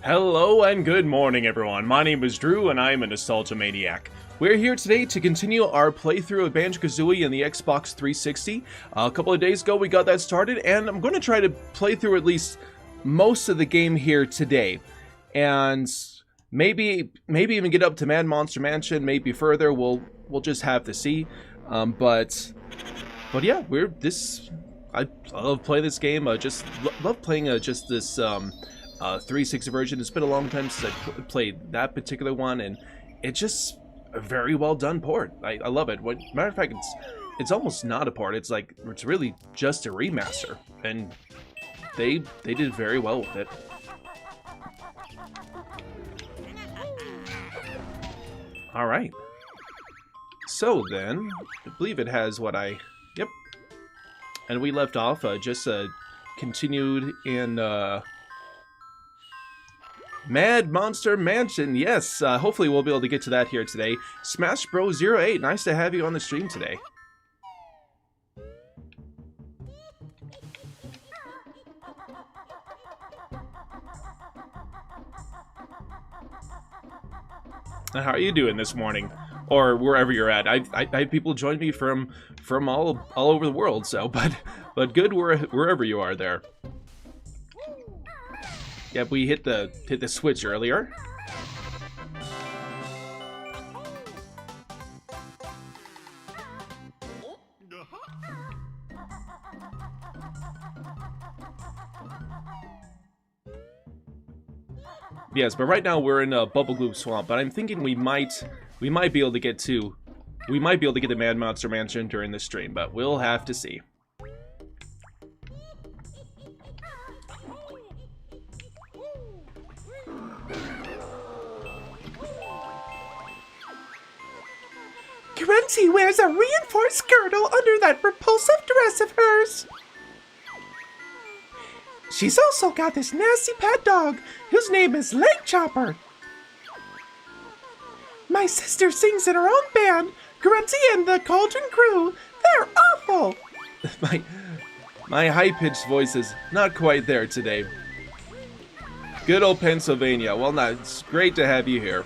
Hello and good morning, everyone. My name is Drew, and I am a Nostalgia Maniac. We're here today to continue our playthrough of Banjo-Kazooie in the Xbox 360. A couple of days ago, we got that started, and I'm going to try to play through at least most of the game here today. And maybe even get up to Mad Monster Mansion, maybe further. We'll just have to see. But yeah, I love playing this game. Just love playing just this 360 version. It's been a long time since I played that particular one, and it's just a very well done port. I love it. Matter of fact, it's almost not a port. It's really just a remaster, and they did very well with it. All right. So then, I believe it has what yep. And we left off, just continued in Mad Monster Mansion. Yes, hopefully we'll be able to get to that here today. Smash Bros. 08, nice to have you on the stream today. How are you doing this morning? Or wherever you're at. I have people join me from all over the world, so but good wherever you are there. Yep, we hit the switch earlier. Yes, but right now we're in a Bubble Gloop Swamp, but I'm thinking we might be able to get the Mad Monster Mansion during this stream, but we'll have to see. Grunty wears a reinforced girdle under that repulsive dress of hers. She's also got this nasty pet dog, whose name is Leg Chopper. My sister sings in her own band, Grunty and the Cauldron Crew. They're awful. My high-pitched voice is not quite there today. Good old Pennsylvania. Well, no, it's great to have you here.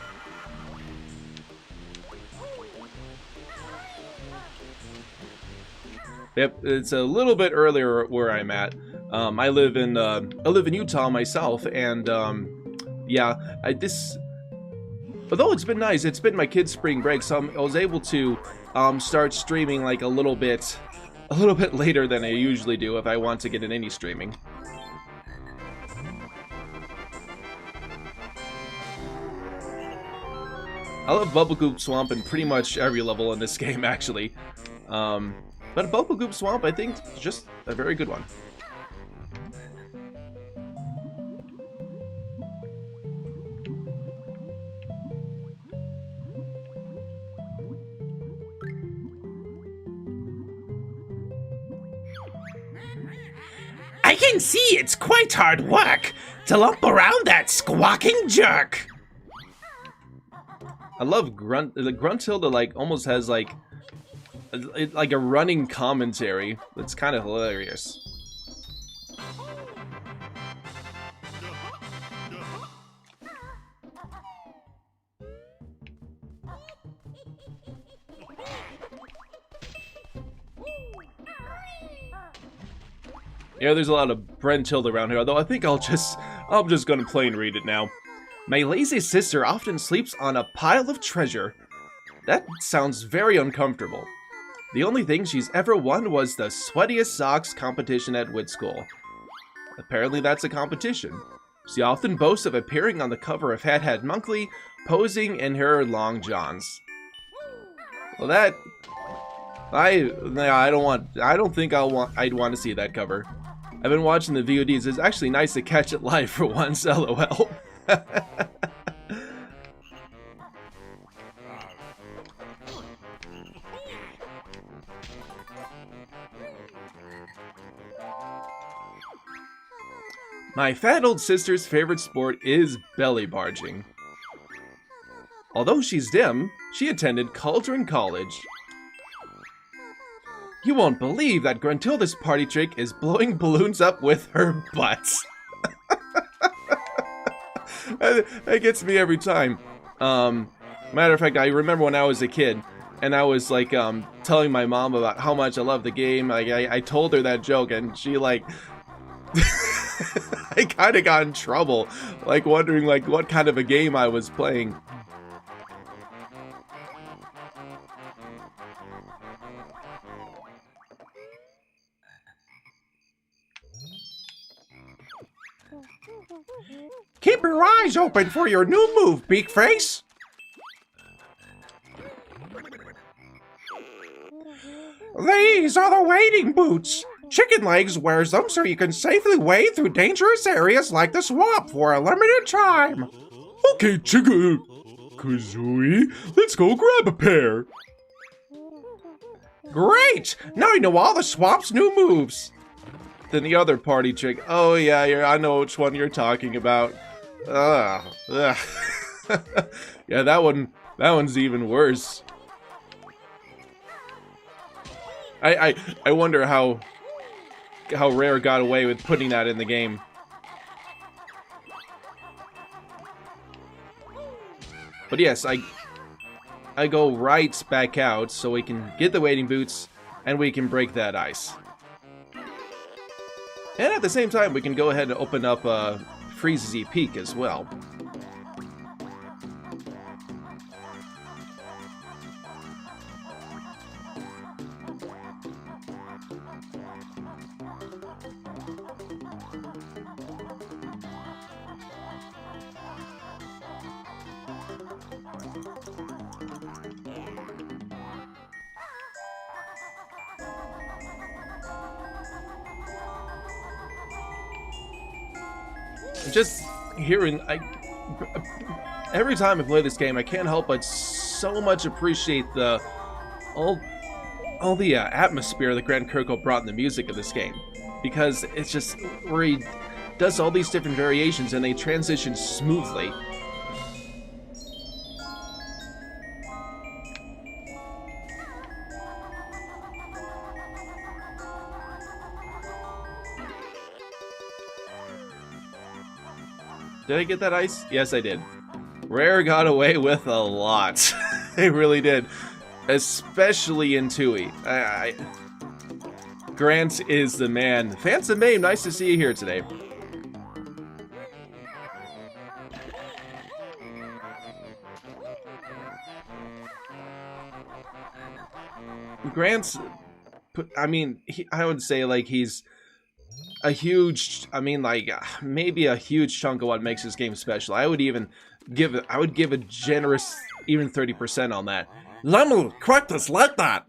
Yep, it's a little bit earlier where I'm at. I live in Utah myself, and yeah, although it's been nice, it's been my kids' spring break, so I was able to start streaming like a little bit later than I usually do if I want to get in any streaming. I love Bubble Goop Swamp in pretty much every level in this game, actually. But Bubble Goop Swamp, I think, is just a very good one. I can see it's quite hard work to lump around that squawking jerk. I love Gruntilda, like, almost has, like a running commentary. It's kind of hilarious. Yeah, there's a lot of Brentilda around here, although I think I'm just gonna play and read it now. My lazy sister often sleeps on a pile of treasure. That sounds very uncomfortable. The only thing she's ever won was the sweatiest socks competition at Wit School. Apparently that's a competition. She often boasts of appearing on the cover of Hat Hat Monthly, posing in her long johns. Well, that I don't think I'd want to see that cover. I've been watching the VODs. It's actually nice to catch it live for once, LOL. My fat old sister's favorite sport is belly barging. Although she's dim, she attended Cauldron College. You won't believe that Gruntilda's party trick is blowing balloons up with her butt. That gets me every time. Matter of fact, I remember when I was a kid, and I was like telling my mom about how much I love the game. Like I told her that joke, and she like I kind of got in trouble, like wondering like what kind of a game I was playing. Keep your eyes open for your new move, Beak Face. These are the wading boots. Chicken Legs wears them so you can safely wade through dangerous areas like the swamp for a limited time. Okay, Kazooie, let's go grab a pair. Great! Now you know all the swamp's new moves. Then the other party chick. Oh yeah, I know which one you're talking about. Ugh. Yeah, that one's even worse. I wonder how Rare got away with putting that in the game. But yes, I go right back out so we can get the wading boots and we can break that ice. And at the same time, we can go ahead and open up Freezy Peak as well. Just hearing, every time I play this game, I can't help but so much appreciate all the atmosphere that Grant Kirkhope brought in the music of this game, because it's just where he does all these different variations and they transition smoothly. Did I get that ice? Yes, I did. Rare got away with a lot. They really did. Especially in Tooie. Grant is the man. Phantom Babe, nice to see you here today. Grant's... I mean, I would say, like, he's... a huge, I mean, like, maybe a huge chunk of what makes this game special. I would give a generous, even 30% on that. Lemon, correct us like that.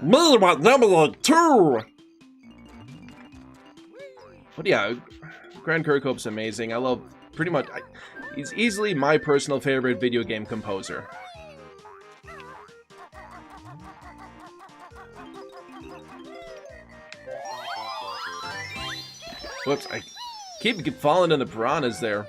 Me want lemon too. But yeah, Grant Kirkhope's amazing. I love, pretty much, he's easily my personal favorite video game composer. Whoops, I keep falling in the piranhas there.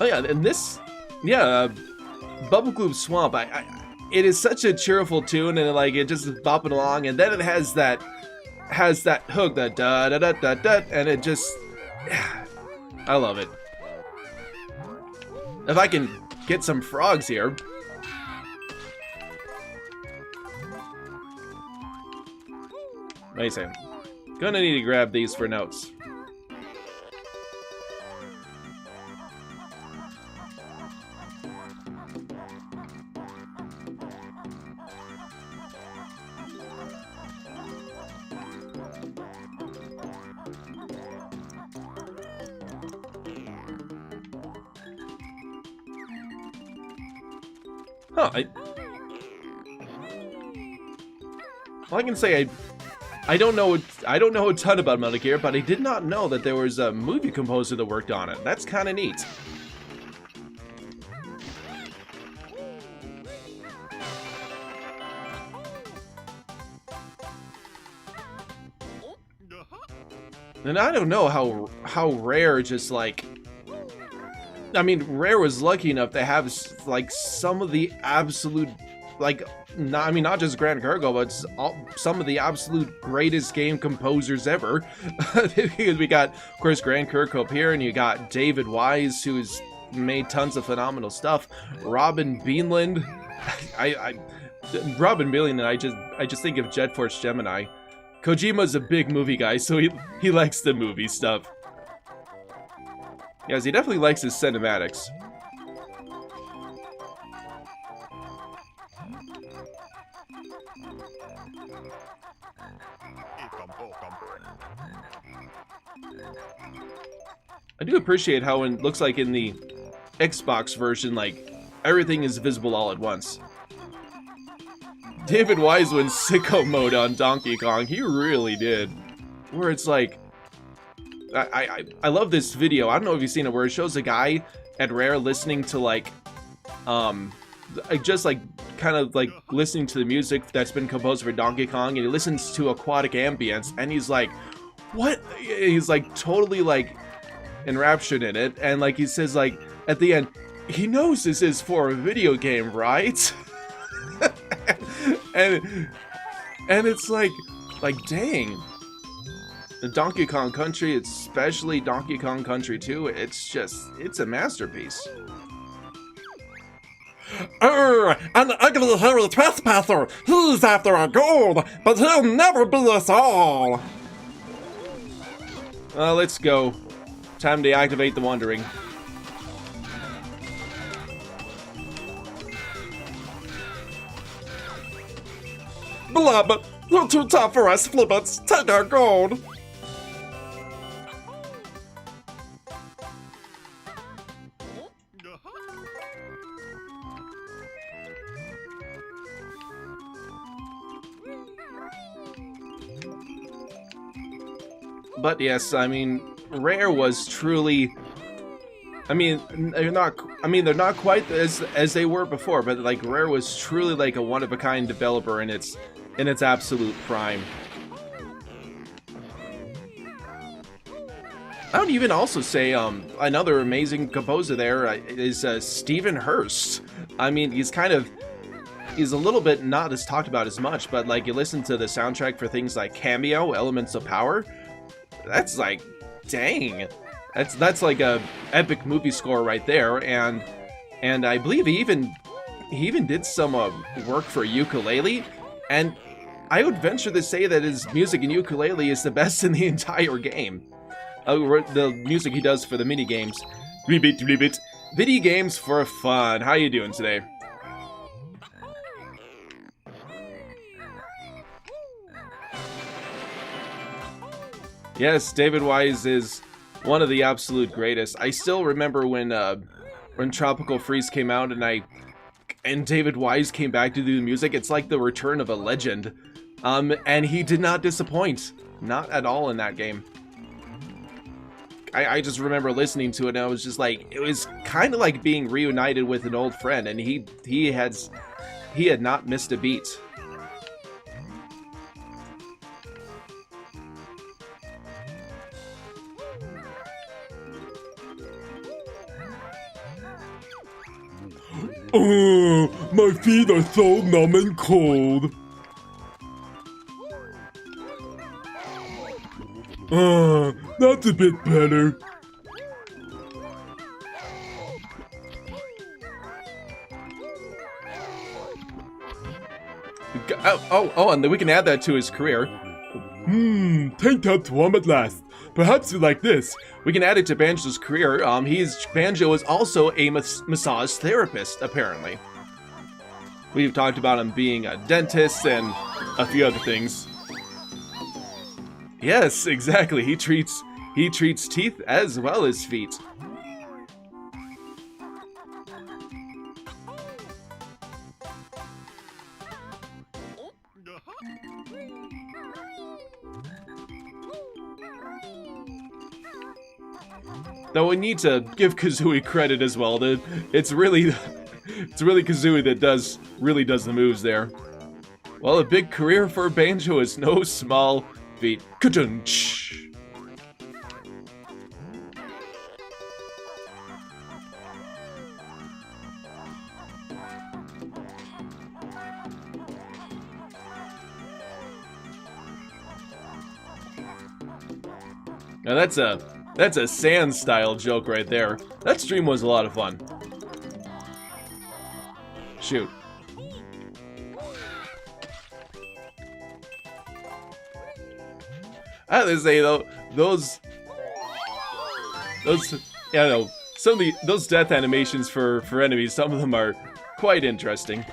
Oh yeah, and this, yeah, Bubble Gloop Swamp, it is such a cheerful tune, and like it just is bopping along, and then it has that hook, that da da da da da, and it just, I love it. If I can get some frogs here. Amazing. Gonna need to grab these for notes. Huh, well, I can say I don't know a ton about Metal Gear, but I did not know that there was a movie composer that worked on it. That's kind of neat. And I don't know how Rare just like, I mean, Rare was lucky enough to have like some of the absolute, like, not just Grant Kirkhope, but some of the absolute greatest game composers ever. Because we got, of course, Grant Kirkhope here, and you got David Wise, who's made tons of phenomenal stuff. Robin Beanland, Robin Beanland, I just think of Jet Force Gemini. Kojima's a big movie guy, so he likes the movie stuff. Yes, he definitely likes his cinematics. I do appreciate how it looks like in the Xbox version, like, everything is visible all at once. David Wise went sicko mode on Donkey Kong. He really did. Where it's like, I love this video. I don't know if you've seen it, where it shows a guy at Rare listening to like, just like kind of like listening to the music that's been composed for Donkey Kong, and he listens to aquatic ambience, and he's like, what? He's like totally like enraptured in it, and like he says like at the end, he knows this is for a video game, right? and it's like dang. The Donkey Kong Country, especially Donkey Kong Country 2, it's a masterpiece. An ugly hairy trespasser. He's after our gold, but he'll never be us all. Let's go. Time to activate the Wandering. Blub, you're too tough for us, Flibbits. Take our gold. But yes, I mean, Rare was truly, they're not quite as they were before, but like Rare was truly like a one-of-a-kind developer in its absolute prime. I would even also say another amazing composer there is Stephen Hurst. I mean, he's a little bit not as talked about as much, but like you listen to the soundtrack for things like Cameo, Elements of Power, that's like, dang, that's like a epic movie score right there. And I believe he even did some work for ukulele, and I would venture to say that his music in ukulele is the best in the entire game. The music he does for the mini games. Ribbit. Video games for fun. How you doing today? Yes, David Wise is one of the absolute greatest. I still remember when Tropical Freeze came out and David Wise came back to do the music. It's like the return of a legend. And he did not disappoint. Not at all in that game. I just remember listening to it, and I was just like, it was kind of like being reunited with an old friend, and he had not missed a beat. My feet are so numb and cold. That's a bit better. And then we can add that to his career. Tank top warm at last. Perhaps you like this. We can add it to Banjo's career. Banjo is also a massage therapist, apparently. We've talked about him being a dentist and a few other things. Yes, exactly. He treats teeth as well as feet. Though we need to give Kazooie credit as well. It's really Kazooie that really does the moves there. Well, a big career for Banjo is no small feat. Ka-chunch! Now that's a sand style joke right there. That stream was a lot of fun. Shoot. I have to say though, those yeah, no, some of those death animations for enemies, some of them are quite interesting.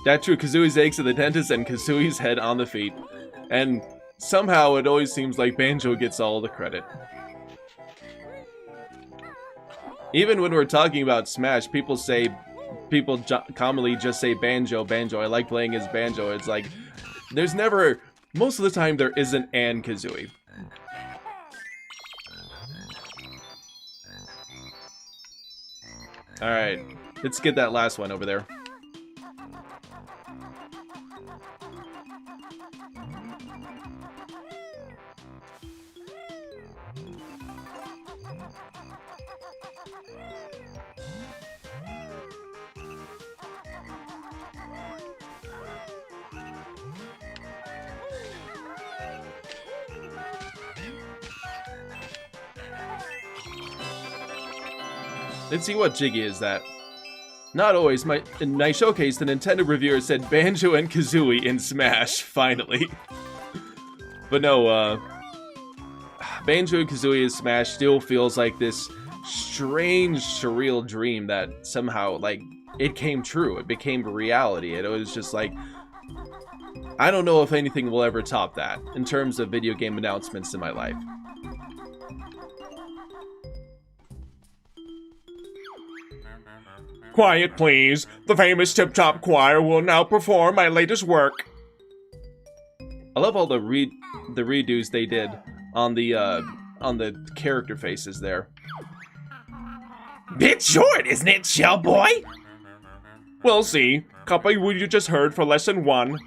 That true, Kazooie's eggs at the dentist and Kazooie's head on the feet. And somehow it always seems like Banjo gets all the credit. Even when we're talking about Smash, people commonly just say Banjo, Banjo. I like playing as Banjo. It's like, there's never, most of the time there isn't an Kazooie. Alright, let's get that last one over there. Let's see what Jiggy is that. Not always. In my showcase, the Nintendo reviewer said Banjo and Kazooie in Smash, finally. But no, Banjo and Kazooie in Smash still feels like this strange, surreal dream that somehow, like, it came true. It became reality. And it was just like, I don't know if anything will ever top that in terms of video game announcements in my life. Quiet, please. The famous Tip Top Choir will now perform my latest work. I love all the redos they did on the character faces there. Bit short, isn't it, Shell Boy? We'll see. Copy what you just heard for lesson 1.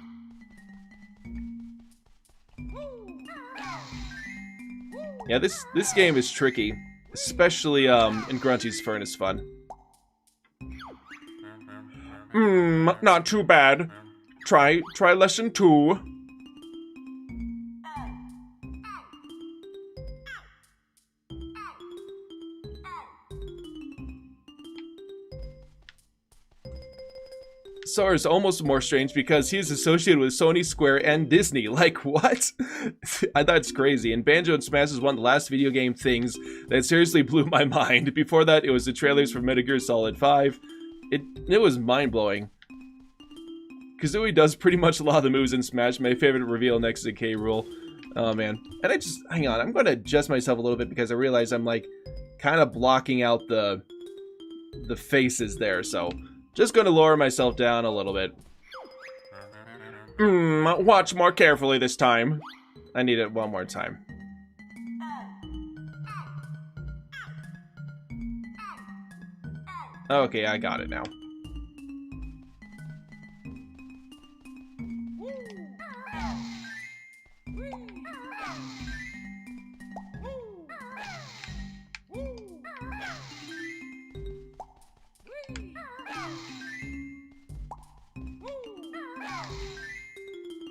Yeah, this game is tricky, especially in Grunty's Furnace Fun. Not too bad. Try lesson 2. Sora's almost more strange because he is associated with Sony, Square, and Disney. Like, what? I thought it's crazy. And Banjo and Smash is one of the last video game things that seriously blew my mind. Before that, it was the trailers for Metal Gear Solid 5. It was mind-blowing. Kazooie does pretty much a lot of the moves in Smash. My favorite reveal next to K. Rool. Oh, man. And hang on, I'm going to adjust myself a little bit because I realize I'm, like, kind of blocking out the faces there, so just going to lower myself down a little bit. Watch more carefully this time. I need it one more time. Okay, I got it now.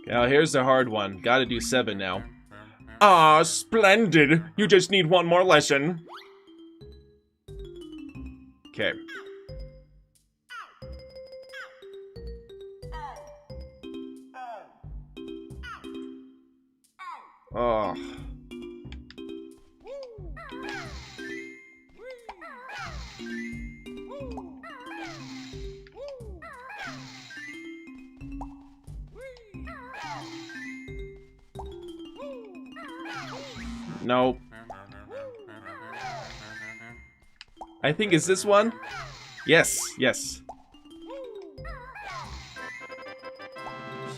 Now here's the hard one. Gotta do 7 now. Ah, splendid. You just need one more lesson. Okay. Oh. Nope. I think it's this one. Yes, yes.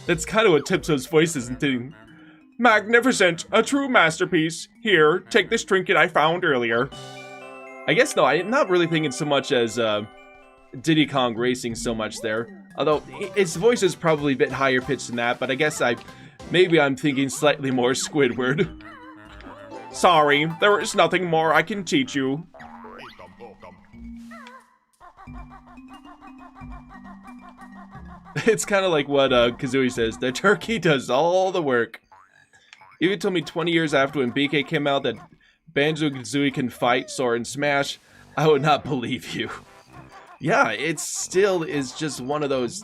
That's kind of what Tiptoe's voice is doing. Magnificent, a true masterpiece. Here, take this trinket I found earlier. I guess no, I'm not really thinking so much as Diddy Kong Racing so much there. Although his voice is probably a bit higher pitched than that, but I guess maybe I'm thinking slightly more Squidward. Sorry, there is nothing more I can teach you. It's kind of like what Kazooie says, the turkey does all the work. If you told me 20 years after when BK came out that Banjo-Kazooie can fight Sora in Smash, I would not believe you. Yeah, it still is just one of those...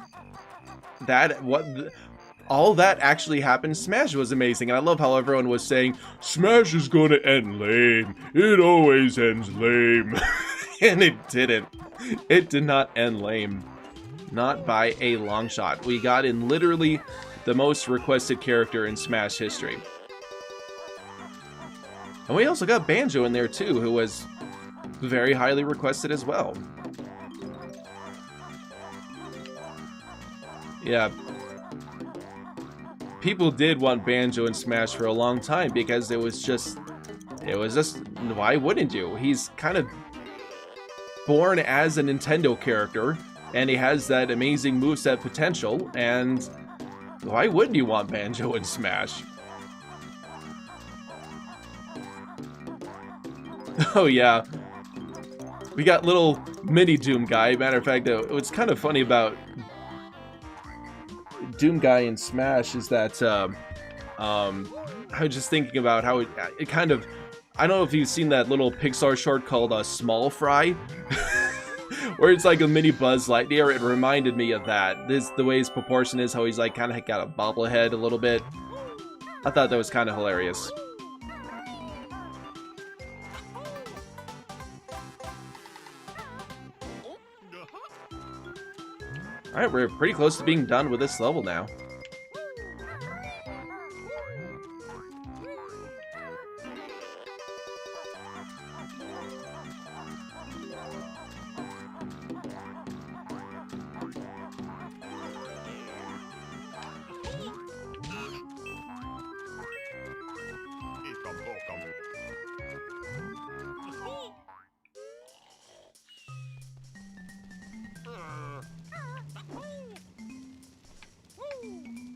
all that actually happened. Smash was amazing, and I love how everyone was saying, Smash is gonna end lame. It always ends lame. And it didn't. It did not end lame. Not by a long shot. We got in literally the most requested character in Smash history. And we also got Banjo in there too, who was very highly requested as well. Yeah. People did want Banjo in Smash for a long time because it was just, why wouldn't you? He's kind of born as a Nintendo character, and he has that amazing moveset potential, and why wouldn't you want Banjo in Smash? Oh yeah. We got little mini Doom Guy. Matter of fact, what's kind of funny about Doom Guy in Smash is that I was just thinking about how it kind of, I don't know if you've seen that little Pixar short called Small Fry, where it's like a mini Buzz Lightyear. It reminded me of that. The way his proportion is, how he's like kind of got a bobblehead a little bit. I thought that was kind of hilarious. Alright, we're pretty close to being done with this level now.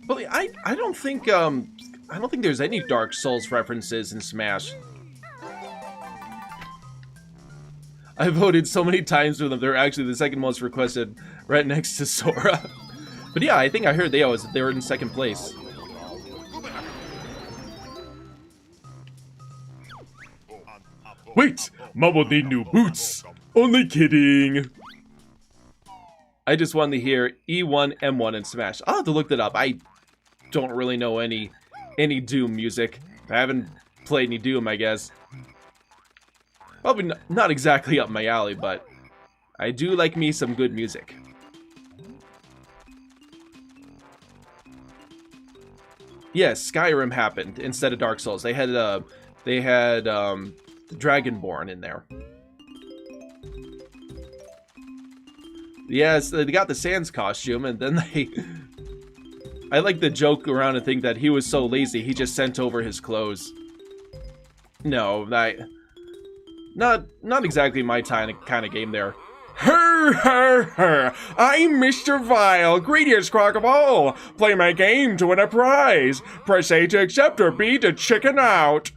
Well, I don't think there's any Dark Souls references in Smash. I voted so many times for them. They're actually the second most requested, right next to Sora. But yeah, I think I heard they were in second place. Wait, Mama need new boots. Only kidding. I just wanted to hear E1, M1 in Smash. I'll have to look that up. I don't really know any Doom music. I haven't played any Doom, I guess. Probably not exactly up my alley, but I do like me some good music. Yes, Skyrim happened instead of Dark Souls. They had Dragonborn in there. Yes, they got the Sans costume, and then they... I like to joke around and think that he was so lazy, he just sent over his clothes. No, not exactly my kind of game there. Her, her, her! I'm Mr. Vile. Greediest crock of all. Play my game to win a prize. Press A to accept or B to chicken out.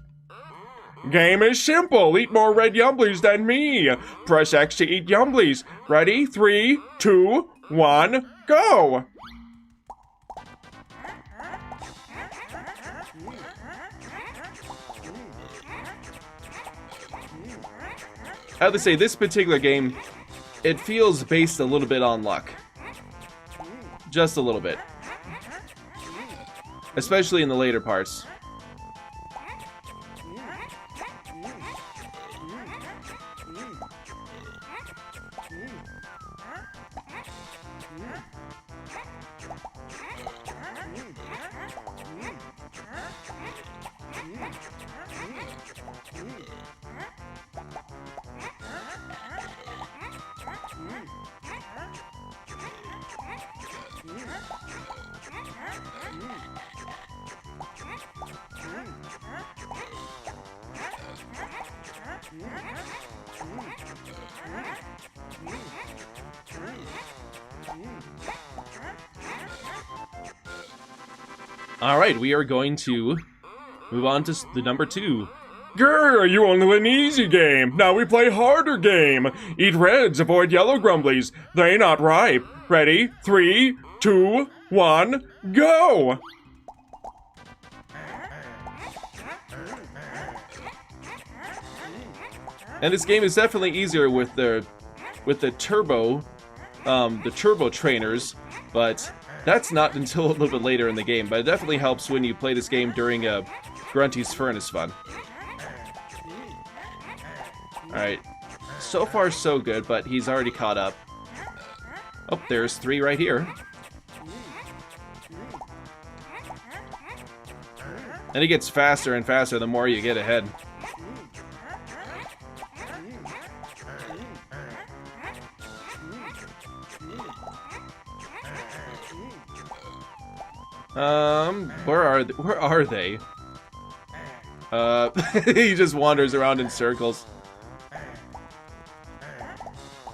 Game is simple. Eat more red Yumblies than me. Press X to eat Yumblies. Ready? 3, 2, 1, go! I have to say, this particular game, it feels based a little bit on luck. Just a little bit. Especially in the later parts. Alright, we are going to move on to the number 2. Grr, you only win easy game. Now we play harder game. Eat reds, avoid yellow grumblies. They not ripe. Ready? 3, 2, 1, go! And this game is definitely easier with the turbo trainers, but that's not until a little bit later in the game. But it definitely helps when you play this game during Grunty's Furnace Fun. Alright, so far so good, but he's already caught up. Oh, there's 3 right here. And it gets faster and faster the more you get ahead. Where are they? He just wanders around in circles.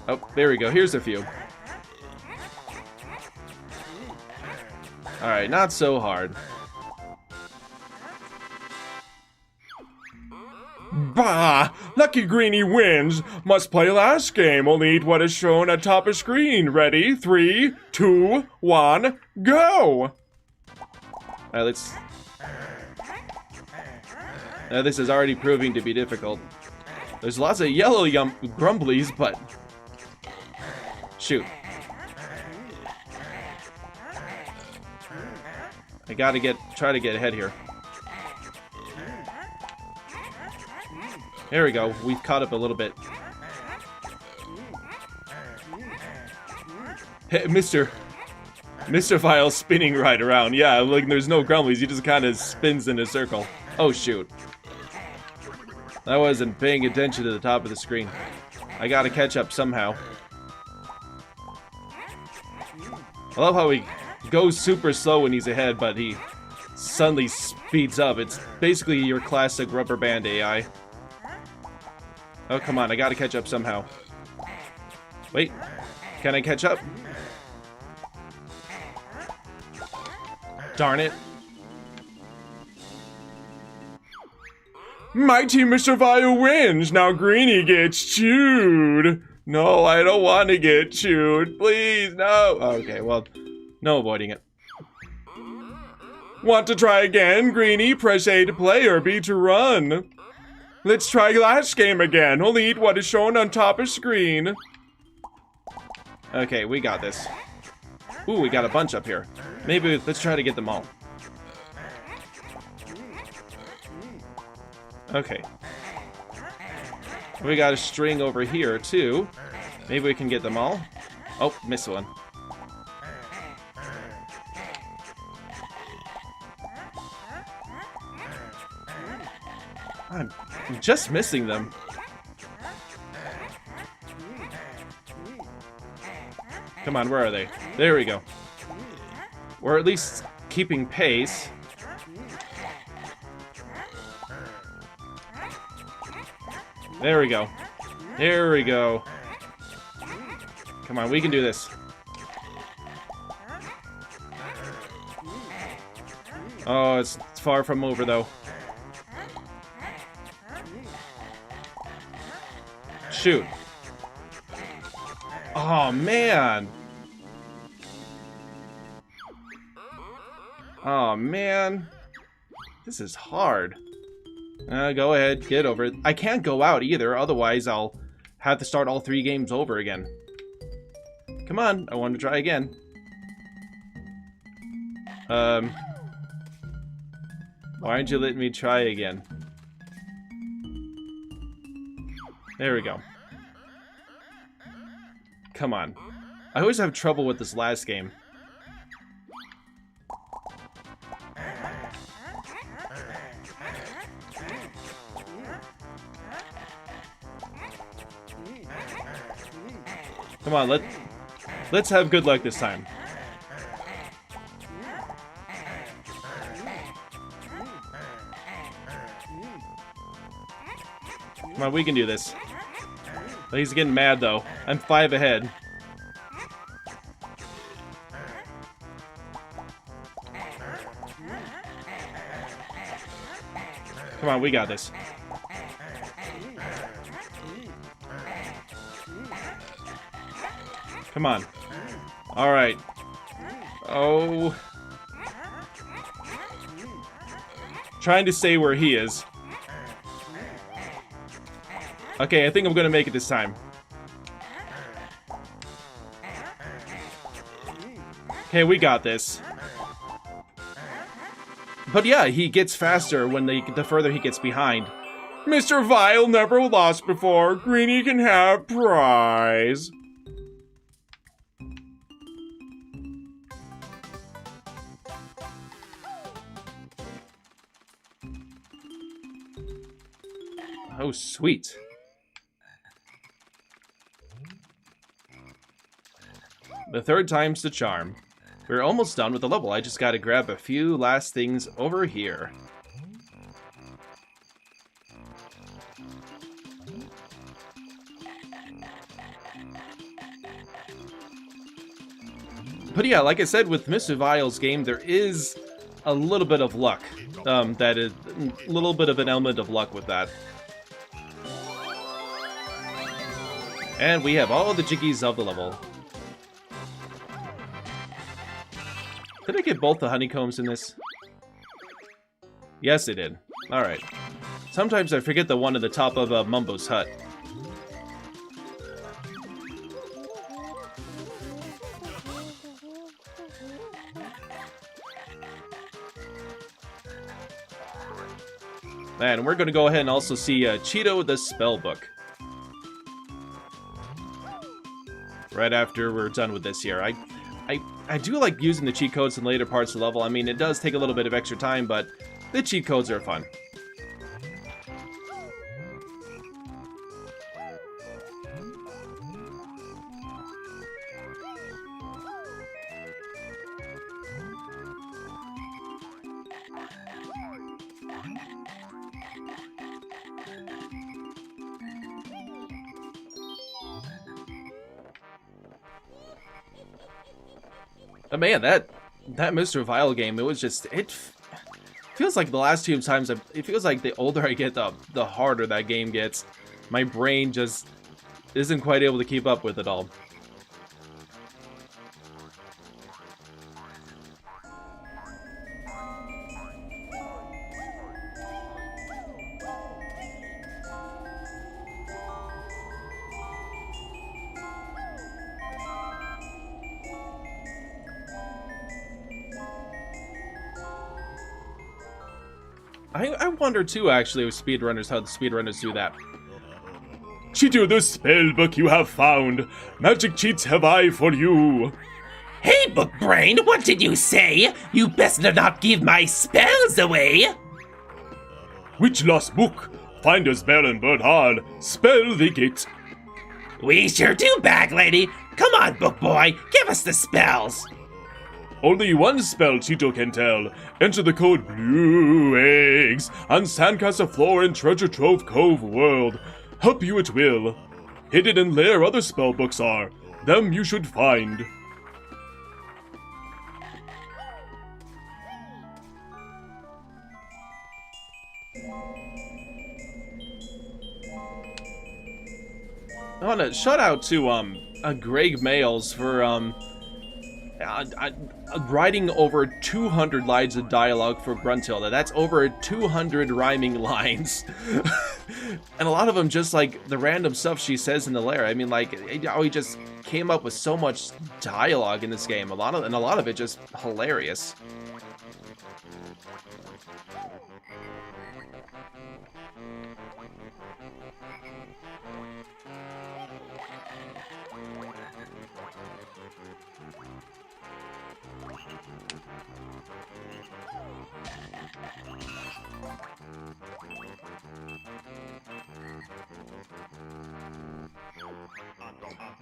Oh, there we go. Here's a few. Alright, not so hard. Bah! Lucky Greenie wins. Must play last game. Only eat what is shown at top of screen. Ready? 3, 2, 1, go! Alright, let's... this is already proving to be difficult. There's lots of yellow grumblies, but... Shoot. I gotta try to get ahead here. There we go. We've caught up a little bit. Hey, Mr. Vile's spinning right around. Yeah, like there's no grumblies. He just kind of spins in a circle. Oh, shoot. I wasn't paying attention to the top of the screen. I gotta catch up somehow. I love how he goes super slow when he's ahead, but he suddenly speeds up. It's basically your classic rubber band AI. Oh, come on. I gotta catch up somehow. Wait. Can I catch up? Darn it. My team, Mr. Vile, wins. Now Greenie gets chewed. No, I don't want to get chewed. Please, no. Okay, well, no avoiding it. Want to try again? Greenie, press A to play or B to run. Let's try last game again. Only eat what is shown on top of screen. Okay, we got this. Ooh, we got a bunch up here. Maybe let's try to get them all. Okay. We got a string over here, too. Maybe we can get them all. Oh, missed one. I'm just missing them. Come on, where are they? There we go. We're at least keeping pace. There we go. There we go. Come on, we can do this. Oh, it's far from over, though. Shoot. Oh, man. Oh, man. This is hard. Go ahead, get over it. I can't go out either, otherwise I'll have to start all 3 games over again. Come on, I want to try again. Why aren't you letting me try again? There we go. Come on. I always have trouble with this last game. Come on, let's have good luck this time. Come on, we can do this. He's getting mad though. I'm 5 ahead. Come on, we got this. Come on. Alright. Oh. Trying to stay where he is. Okay, I think I'm gonna make it this time. Okay, we got this. But yeah, he gets faster when the further he gets behind. Mr. Vile never lost before. Greenie can have prize. Oh, sweet. The third time's the charm. We're almost done with the level. I just gotta grab a few last things over here. But yeah, like I said, with Mr. Vile's game, there is a little bit of luck. That is a little bit of an element of luck with that. And we have all the jiggies of the level. Did I get both the honeycombs in this? Yes, I did. Alright. Sometimes I forget the one at the top of Mumbo's hut. And we're going to go ahead and also see Cheeto the Spellbook. Right after we're done with this here. I do like using the cheat codes in later parts of the level. I mean, it does take a little bit of extra time, but the cheat codes are fun. But man, that Mr. Vile game, it was just, it feels like the last few times, it feels like the older I get, the harder that game gets. My brain just isn't quite able to keep up with it all. I wonder too, actually, with speedrunners, how the speedrunners do that. Cheeto the Spellbook you have found. Magic cheats have I for you. Hey, Book Brain, what did you say? You best not give my spells away. Which lost book? Find a spell and bird hard. Spell the gate. We sure do, Bag Lady. Come on, Book Boy, give us the spells. Only one spell Cheeto can tell. Enter the code Blue Eggs on Sandcastle Floor in Treasure Trove Cove World. Help you it will. Hidden in lair other spell books are. Them you should find. I want to shout out to Greg Males for writing over 200 lines of dialogue for Gruntilda. That's over 200 rhyming lines. And a lot of them just like the random stuff she says in the lair. I mean, like, he just came up with so much dialogue in this game. A lot of it just hilarious.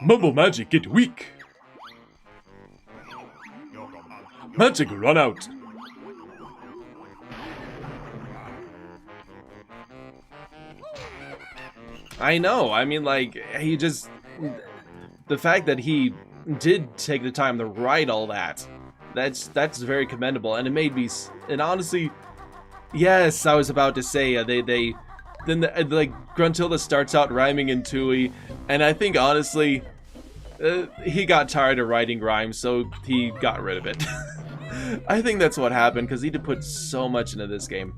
Mumble magic get weak. Magic run out. I know, I mean, like, he just... The fact that he did take the time to write all that, that's very commendable, and it made me... And honestly, yes, I was about to say, then like Gruntilda starts out rhyming in Tooie, and I think honestly, he got tired of writing rhymes, so he got rid of it. I think that's what happened, because he did put so much into this game.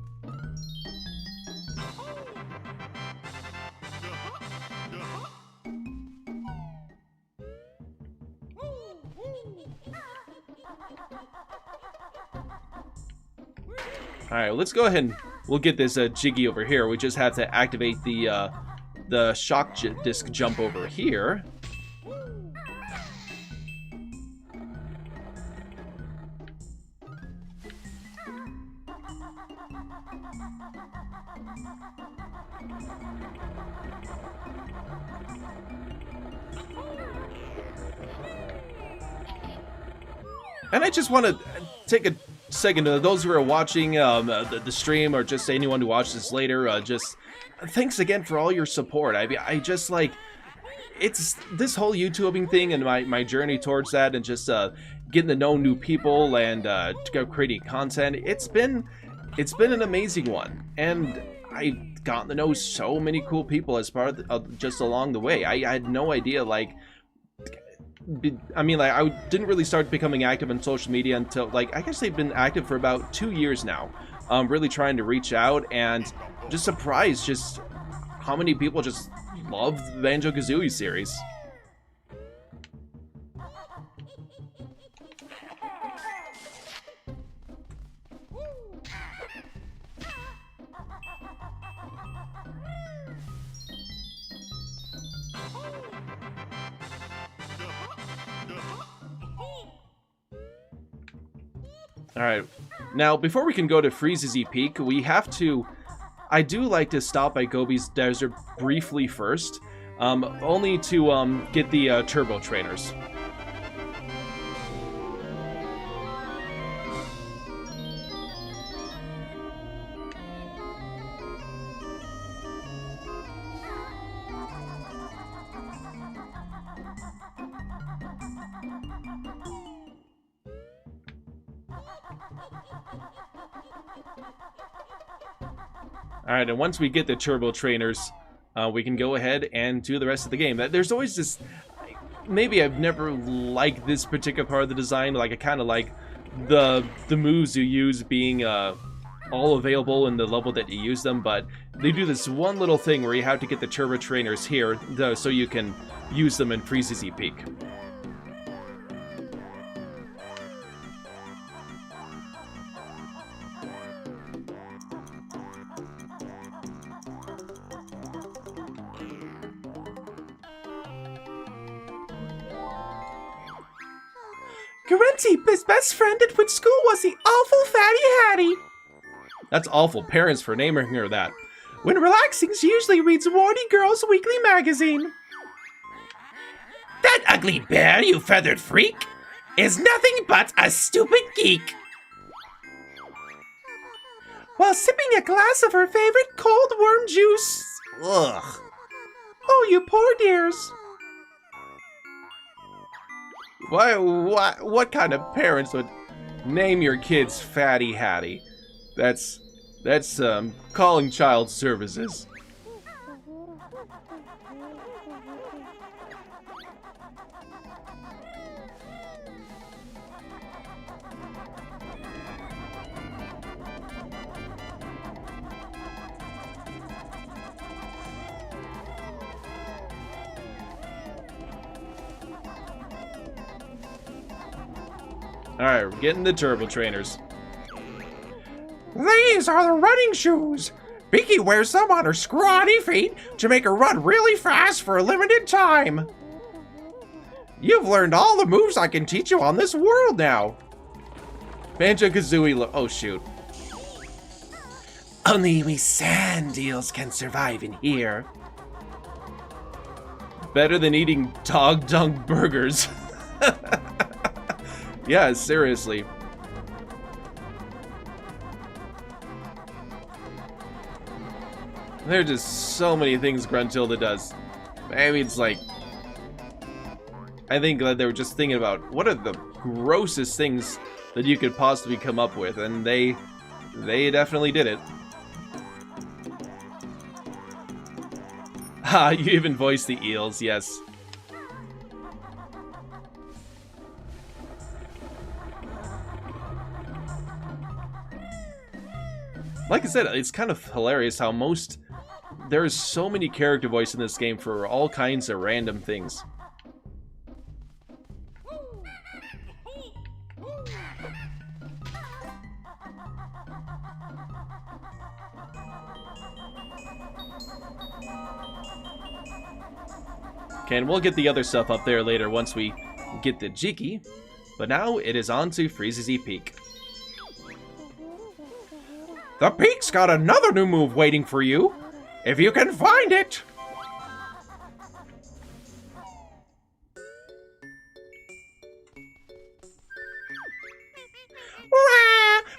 Alright, let's go ahead and we'll get this Jiggy over here. We just have to activate the shock disc jump over here. And I just want to take a second to those who are watching the stream, or just anyone who watches this later, just thanks again for all your support. I just like, it's this whole YouTubing thing and my journey towards that, and just getting to know new people and creating content. It's been an amazing one, and I've gotten to know so many cool people as part of just along the way. I had no idea, like, I mean, like, I didn't really start becoming active on social media until, like, I guess I've been active for about 2 years now. Really trying to reach out, and just surprised just how many people just love the Banjo-Kazooie series. Alright, now before we can go to Freeze's Peak, we have to... I do like to stop by Gobi's Desert briefly first, only to get the Turbo Trainers. Alright, and once we get the Turbo Trainers, we can go ahead and do the rest of the game. There's always this... Maybe I've never liked this particular part of the design. Like, I kind of like the moves you use being all available in the level that you use them, but they do this one little thing where you have to get the Turbo Trainers here so you can use them in Freeze's Peak. His best friend at which school was the awful Fatty Hattie. That's awful parents for naming her that. When relaxing, she usually reads Warty Girl's weekly magazine. That ugly bear, you feathered freak, is nothing but a stupid geek. While sipping a glass of her favorite cold worm juice. Ugh. Oh, you poor dears. What kind of parents would name your kids Fatty Hattie? That's calling child services. Alright, we're getting the Turbo Trainers. These are the running shoes. Beaky wears them on her scrawny feet to make her run really fast for a limited time. You've learned all the moves I can teach you on this world now. Banjo-Kazooie, oh shoot. Only we sand eels can survive in here. Better than eating dog dung burgers. Yeah, seriously. There are just so many things Gruntilda does. I mean, it's like... I think that they were just thinking about what are the grossest things that you could possibly come up with, and they definitely did it. Ha, you even voiced the eels, yes. Like I said, it's kind of hilarious how there's so many character voice in this game for all kinds of random things. Okay, and we'll get the other stuff up there later once we get the Jiki. But now it is on to Freezy Peak. The Peak's got another new move waiting for you, if you can find it.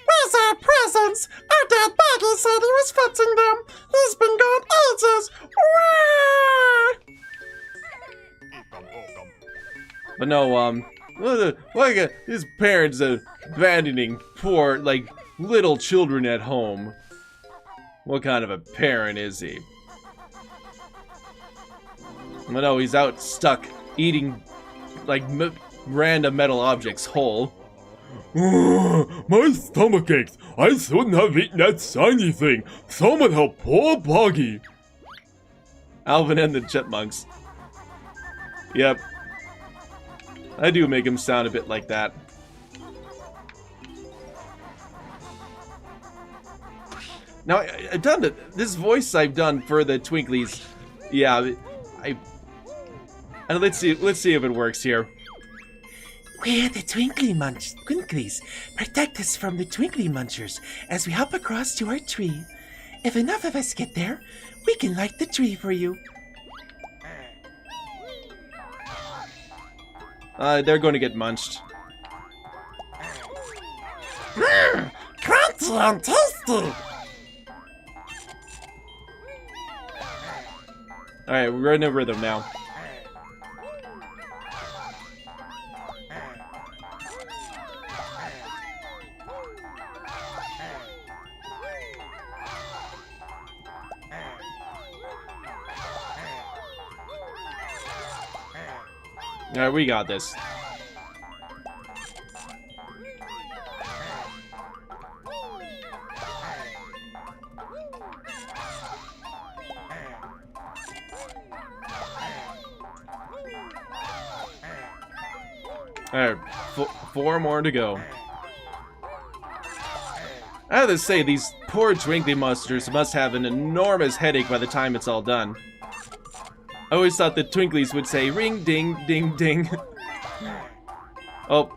Where's our presents? Our dad Baggy said he was fetching them. He's been gone ages. But no, like his parents abandoning poor, like, little children at home. What kind of a parent is he? But no, he's out stuck eating, like, random metal objects whole. My stomach aches. I shouldn't have eaten that shiny thing. Someone help poor Boggy. Alvin and the Chipmunks. Yep. I do make him sound a bit like that. Now, I've done this voice I've done for the Twinklies. Yeah, and let's see if it works here. We're the Twinklies. Protect us from the Twinkly Munchers as we hop across to our tree. If enough of us get there, we can light the tree for you. They're going to get munched. Crunchy and tasty! Alright, we're in a rhythm now. Alright, we got this. Alright, four more to go. I have to say, these poor Twinkly monsters must have an enormous headache by the time it's all done. I always thought the Twinklies would say ring ding ding ding. Oh.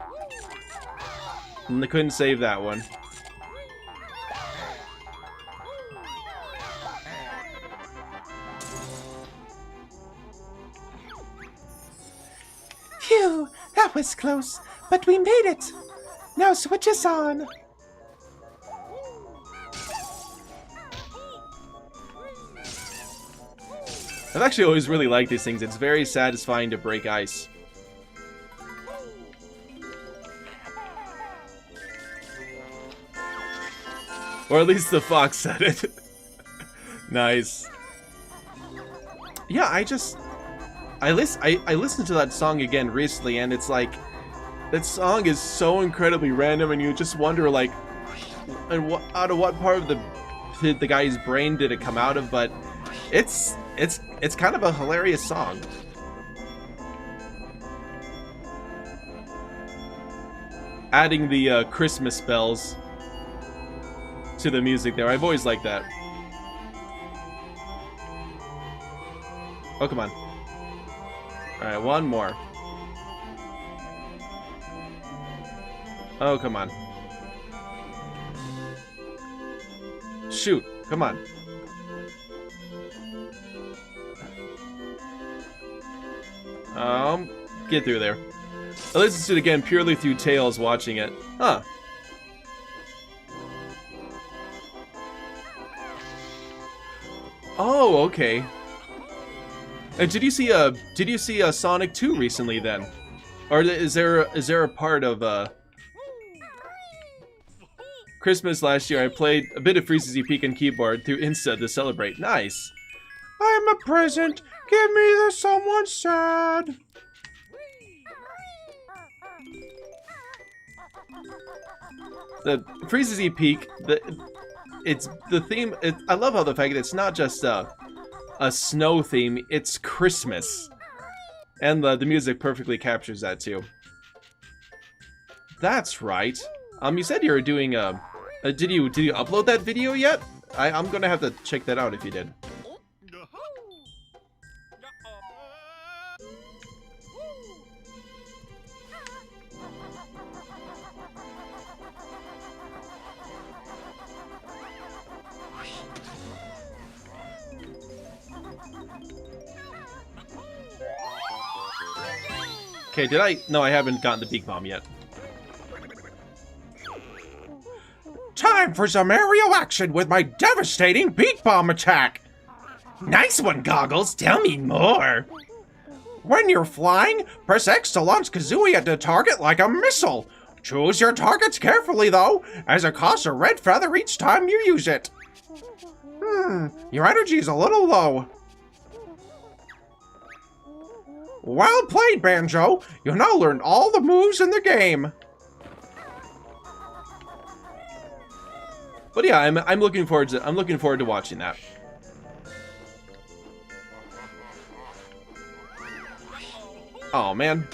And they couldn't save that one. Phew, that was close, but we made it. Now switch us on. I've actually always really liked these things. It's very satisfying to break ice. Or at least the fox said it. Nice. Yeah, I listened to that song again recently, and it's like, that song is so incredibly random, and you just wonder, like, and out of what part of the guy's brain did it come out of? But it's kind of a hilarious song. Adding the Christmas bells to the music there. I've always liked that. Oh, come on. Alright, one more. Oh, come on. Shoot, come on. Get through there. I listened to it again purely through Tails watching it. Huh. Oh, okay. And did you see Sonic 2 recently then? Or is there a part of Christmas last year I played a bit of Freezy Peak and keyboard through Insta to celebrate. Nice. I'm a present. Give me the someone sad. The Freezy Peak, it's the theme. I love how the fact that it's not just a snow theme; it's Christmas, and the music perfectly captures that too. That's right. You said you were doing did you upload that video yet? I'm gonna have to check that out if you did. Okay, did I? No, I haven't gotten the beak bomb yet. Time for some aerial action with my devastating beak bomb attack. Nice one, Goggles. Tell me more. When you're flying, press X to launch Kazooie at the target like a missile. Choose your targets carefully, though, as it costs a red feather each time you use it. Your energy is a little low. Well played, Banjo. You've now learned all the moves in the game. But yeah, I'm looking forward to watching that. Oh man.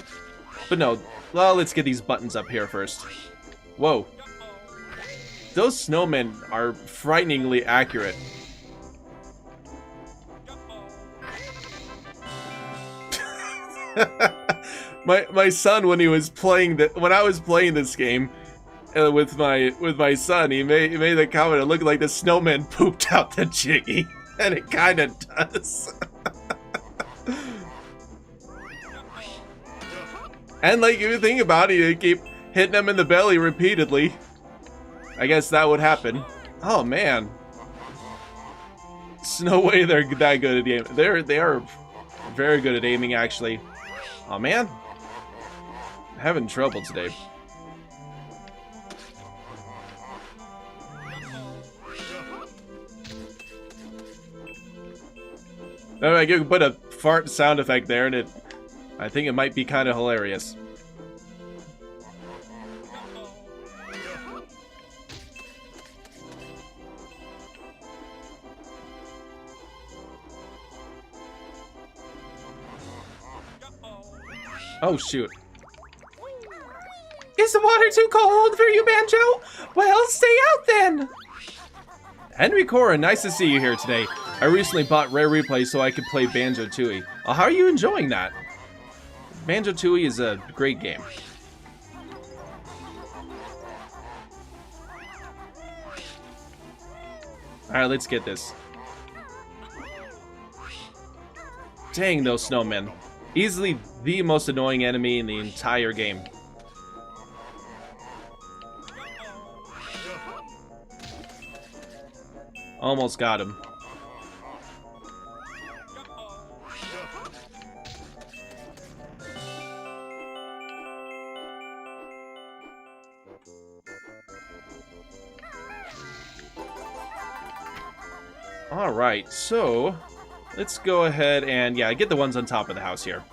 But no, well, let's get these buttons up here first. Whoa. Those snowmen are frighteningly accurate. my son, when I was playing this game with my son, he made the comment, it looked like the snowman pooped out the Jiggy, and it kind of does. And like, if you think about it, you keep hitting them in the belly repeatedly, I guess that would happen. Oh man, there's no way they're that good at aiming. They are very good at aiming, actually. Oh man, I'm having trouble today. I could put a fart sound effect there, and I think it might be kind of hilarious. Oh shoot. Is the water too cold for you, Banjo? Well, stay out then. Henry Cora, nice to see you here today. I recently bought Rare Replay so I could play Banjo-Tooie. How are you enjoying that? Banjo-Tooie is a great game. Alright, let's get this. Dang, those snowmen. Easily the most annoying enemy in the entire game. Almost got him. Alright, so let's go ahead and, yeah, get the ones on top of the house here.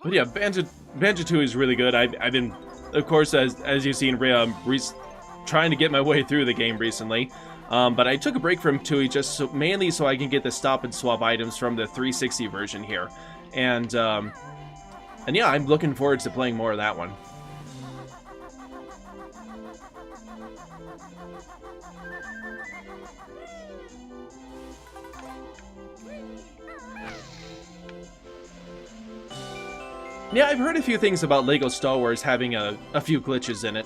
But yeah, Banjo-Tooie is really good. I've been, of course, as you've seen, trying to get my way through the game recently. But I took a break from Tooie just mainly so I can get the stop and swap items from the 360 version here. And yeah, I'm looking forward to playing more of that one. Yeah, I've heard a few things about LEGO Star Wars having a few glitches in it.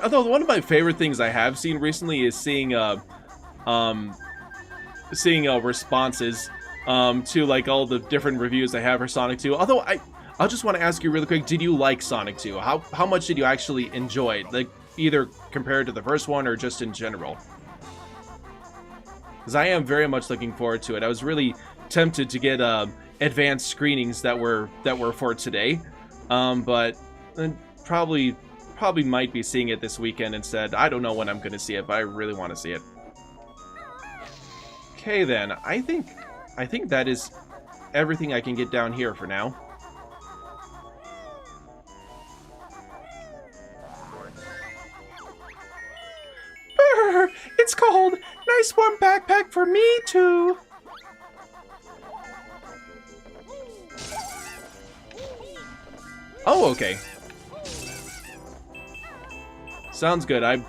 Although one of my favorite things I have seen recently is seeing responses to like all the different reviews I have for Sonic 2. Although I'll just want to ask you really quick, did you like Sonic 2? How much did you actually enjoy it? Like either compared to the first one or just in general? Because I am very much looking forward to it. I was really tempted to get advanced screenings that were for today, but probably might be seeing it this weekend instead. I don't know when I'm going to see it, but I really want to see it. Okay then, I think that is everything I can get down here for now. Brr, it's cold. Nice warm backpack back for me too. Oh, okay. Sounds good. I'm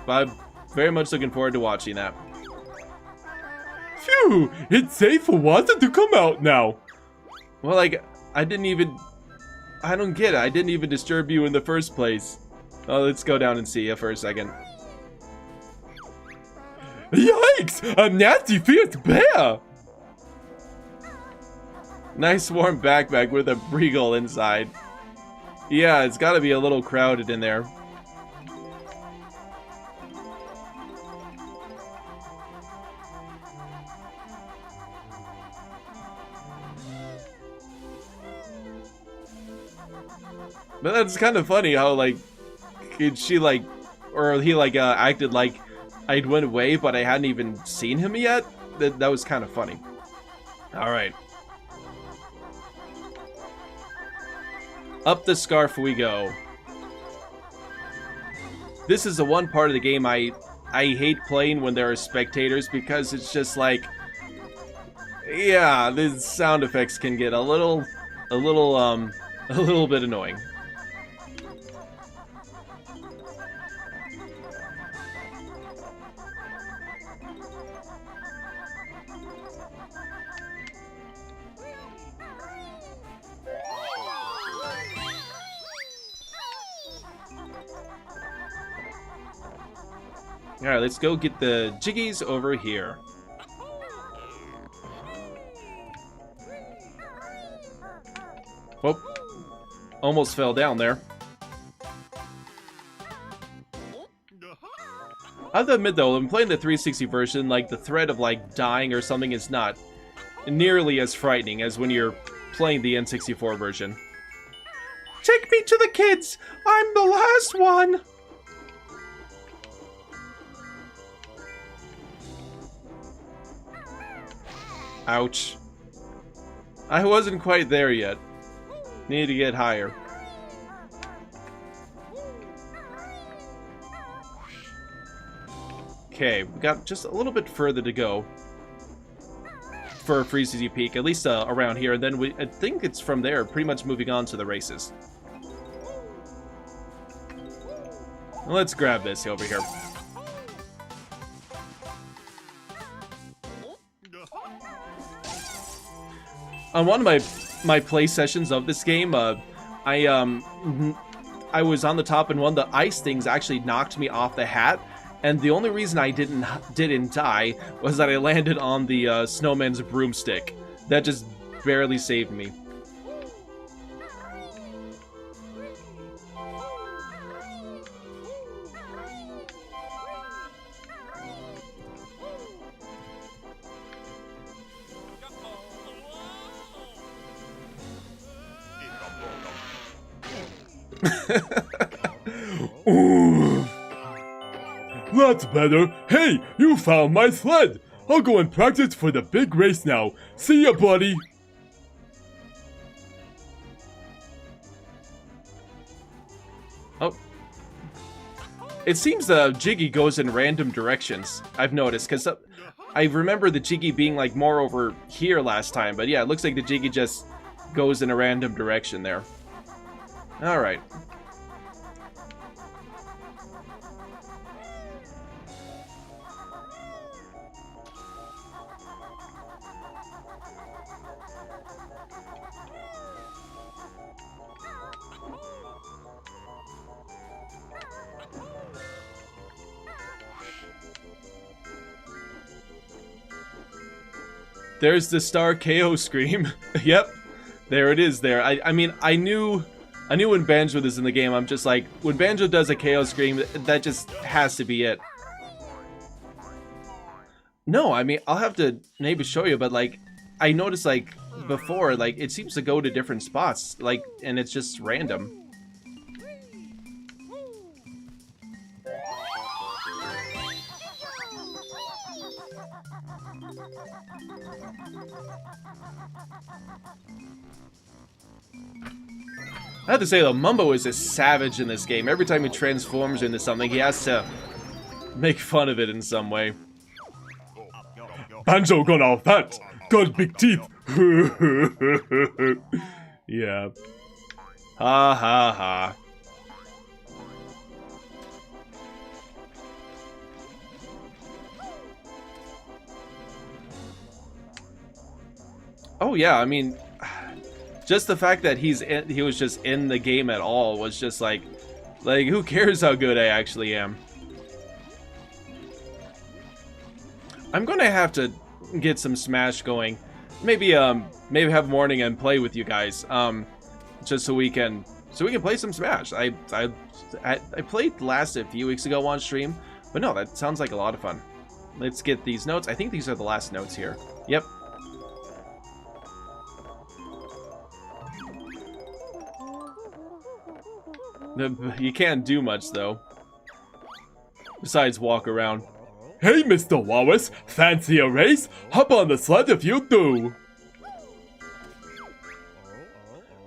very much looking forward to watching that. Phew! It's safe for Watson to come out now. Well, like, I don't get it. I didn't even disturb you in the first place. Oh, let's go down and see you for a second. Yikes! A nasty fierce bear! Nice warm backpack with a Breagle inside. Yeah, it's gotta be a little crowded in there. But that's kind of funny how, like, she, like, or he, like, acted like I'd went away, but I hadn't even seen him yet. That was kind of funny. Alright. Up the scarf we go. This is the one part of the game I hate playing when there are spectators, because it's just like, yeah, the sound effects can get a little bit annoying. Alright, let's go get the Jiggies over here. Whoop. Almost fell down there. I have to admit though, when playing the 360 version, like, the threat of, like, dying or something is not nearly as frightening as when you're playing the N64 version. Take me to the kids! I'm the last one! Ouch. I wasn't quite there yet. Need to get higher. Okay, we got just a little bit further to go for Freezy Peak, at least around here, and then I think it's from there, pretty much moving on to the races. Let's grab this over here. On one of my play sessions of this game, I was on the top, and one of the ice things actually knocked me off the hat, and the only reason I didn't die was that I landed on the snowman's broomstick. That just barely saved me. Ooh. That's better. Hey, you found my sled. I'll go and practice for the big race now. See ya, buddy. Oh. It seems Jiggy goes in random directions, I've noticed, because I remember the Jiggy being, like, more over here last time, but yeah, it looks like the Jiggy just goes in a random direction there. Alright. There's the star KO scream. Yep. There it is there. I mean, I knew when Banjo was in the game, I'm just like, when Banjo does a KO scream, that just has to be it. No, I mean, I'll have to maybe show you, but, like, I noticed, like, before, like, it seems to go to different spots, like, and it's just random. I have to say though, Mumbo is a savage in this game. Every time he transforms into something, he has to make fun of it in some way. Banjo got all fat. Got big teeth. Yeah. Ha ha ha. Oh yeah, I mean, just the fact that he was just in the game at all was just like who cares how good I actually am? I'm gonna have to get some Smash going. Maybe have morning and play with you guys. Just so we can play some Smash. I played last a few weeks ago on stream, but no, that sounds like a lot of fun. Let's get these notes. I think these are the last notes here. Yep. You can't do much though. Besides walk around. Hey, Mr. Wallace, fancy a race? Hop on the sled if you do.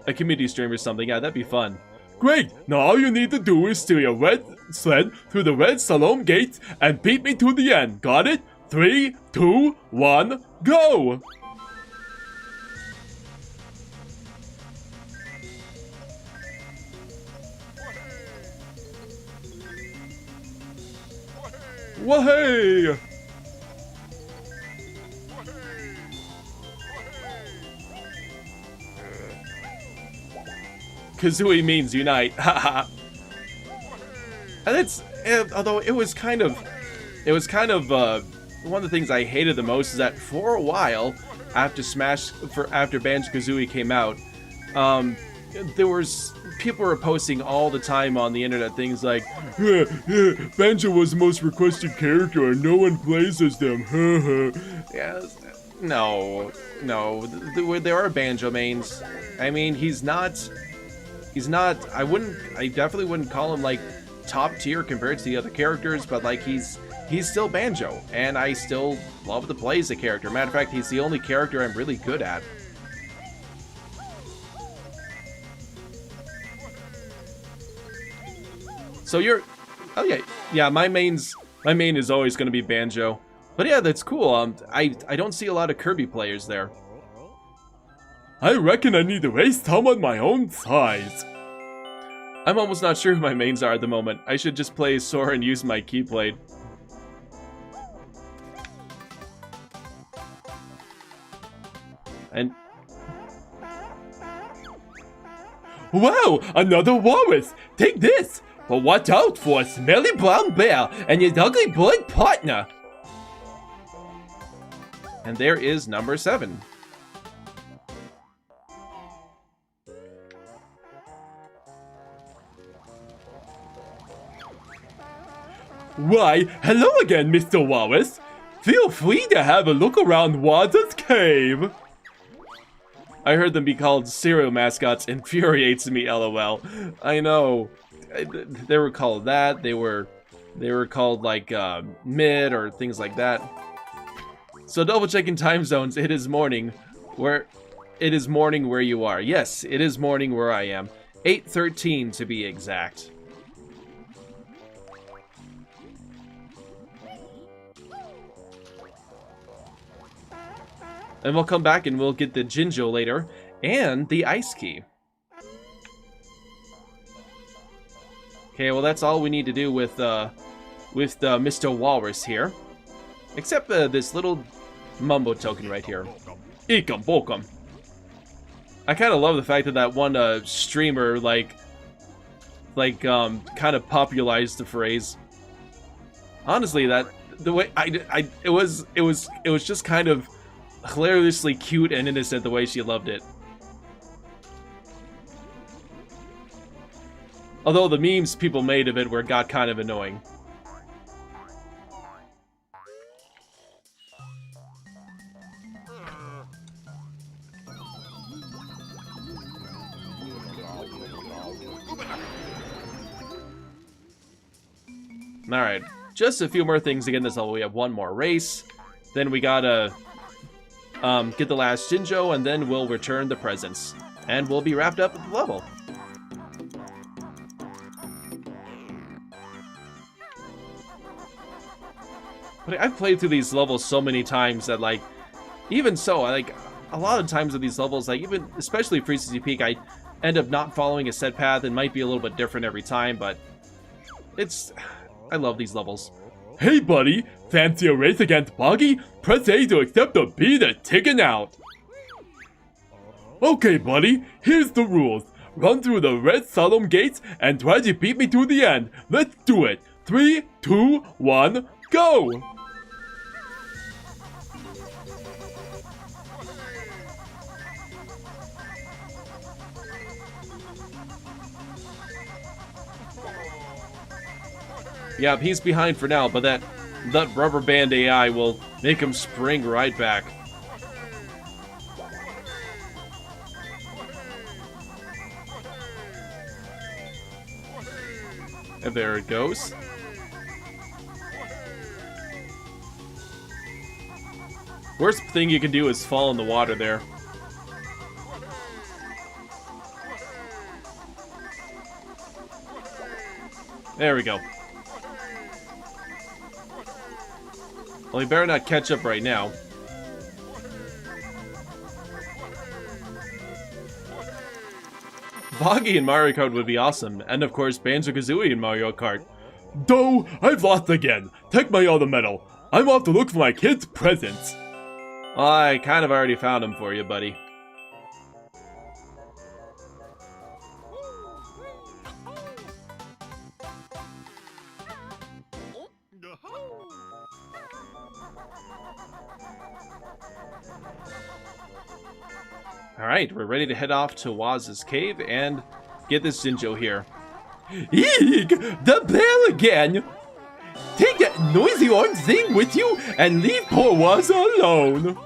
A community stream or something, yeah, that'd be fun. Great, now all you need to do is steer your red sled through the red Salome gate and beat me to the end. Got it? 3, 2, 1, go! Wahey! Kazooie means unite, haha. And it's, although it was kind of one of the things I hated the most is that for a while after Banjo-Kazooie came out, people were posting all the time on the internet things like, Banjo was the most requested character and no one plays as them. Yes, no, there are Banjo mains. I mean, he's not, I definitely wouldn't call him like top tier compared to the other characters, but like he's still Banjo, and I still love to play as a character. Matter of fact, he's the only character I'm really good at. So oh yeah, my main is always going to be Banjo. But yeah, that's cool. I don't see a lot of Kirby players there. I reckon I need a race Tom on my own size. I'm almost not sure who my mains are at the moment. I should just play Sora and use my Keyblade. And wow, another walrus! Take this! But watch out for a smelly brown bear and his ugly boy partner! And there is number 7. Why, hello again, Mr. Wallace! Feel free to have a look around Waza's cave! I heard them be called cereal mascots infuriates me, lol. I know. They were called that, they were called like mid or things like that. So double checking time zones, it is morning where you are. Yes, it is morning where I am. 8:13 to be exact. And we'll come back and we'll get the Jinjo later and the Ice Key. Okay, well that's all we need to do with Mr. Walrus here. Except this little Mumbo token right here. Ekum bokum. I kind of love the fact that one streamer kind of popularized the phrase. Honestly, the way it was just kind of hilariously cute and innocent the way she loved it. Although the memes people made of it got kind of annoying. Alright, just a few more things to get in this level. We have one more race, then we gotta get the last Jinjo, and then we'll return the presents. And we'll be wrapped up with the level. But I've played through these levels so many times that, like, even so, like, a lot of times with these levels, like, even, especially Freeze's Peak, I end up not following a set path. It might be a little bit different every time, but I love these levels. Hey buddy, fancy a race against Boggy? Press A to accept the B that's taken out. Okay buddy, here's the rules. Run through the red solemn gates and try to beat me to the end. Let's do it. 3, 2, 1, go! Yep, he's behind for now, but that rubber band AI will make him spring right back. And there it goes. Worst thing you can do is fall in the water there. There we go. Well, he better not catch up right now. Boggy in Mario Kart would be awesome, and of course Banjo-Kazooie in Mario Kart. Doh, I've lost again. Take my other medal. I'm off to look for my kids' presents. Well, I kind of already found them for you, buddy. Alright, we're ready to head off to Waz's cave and get this Jinjo here. Eek! The bell again! Take that noisy orange thing with you and leave poor Waz alone!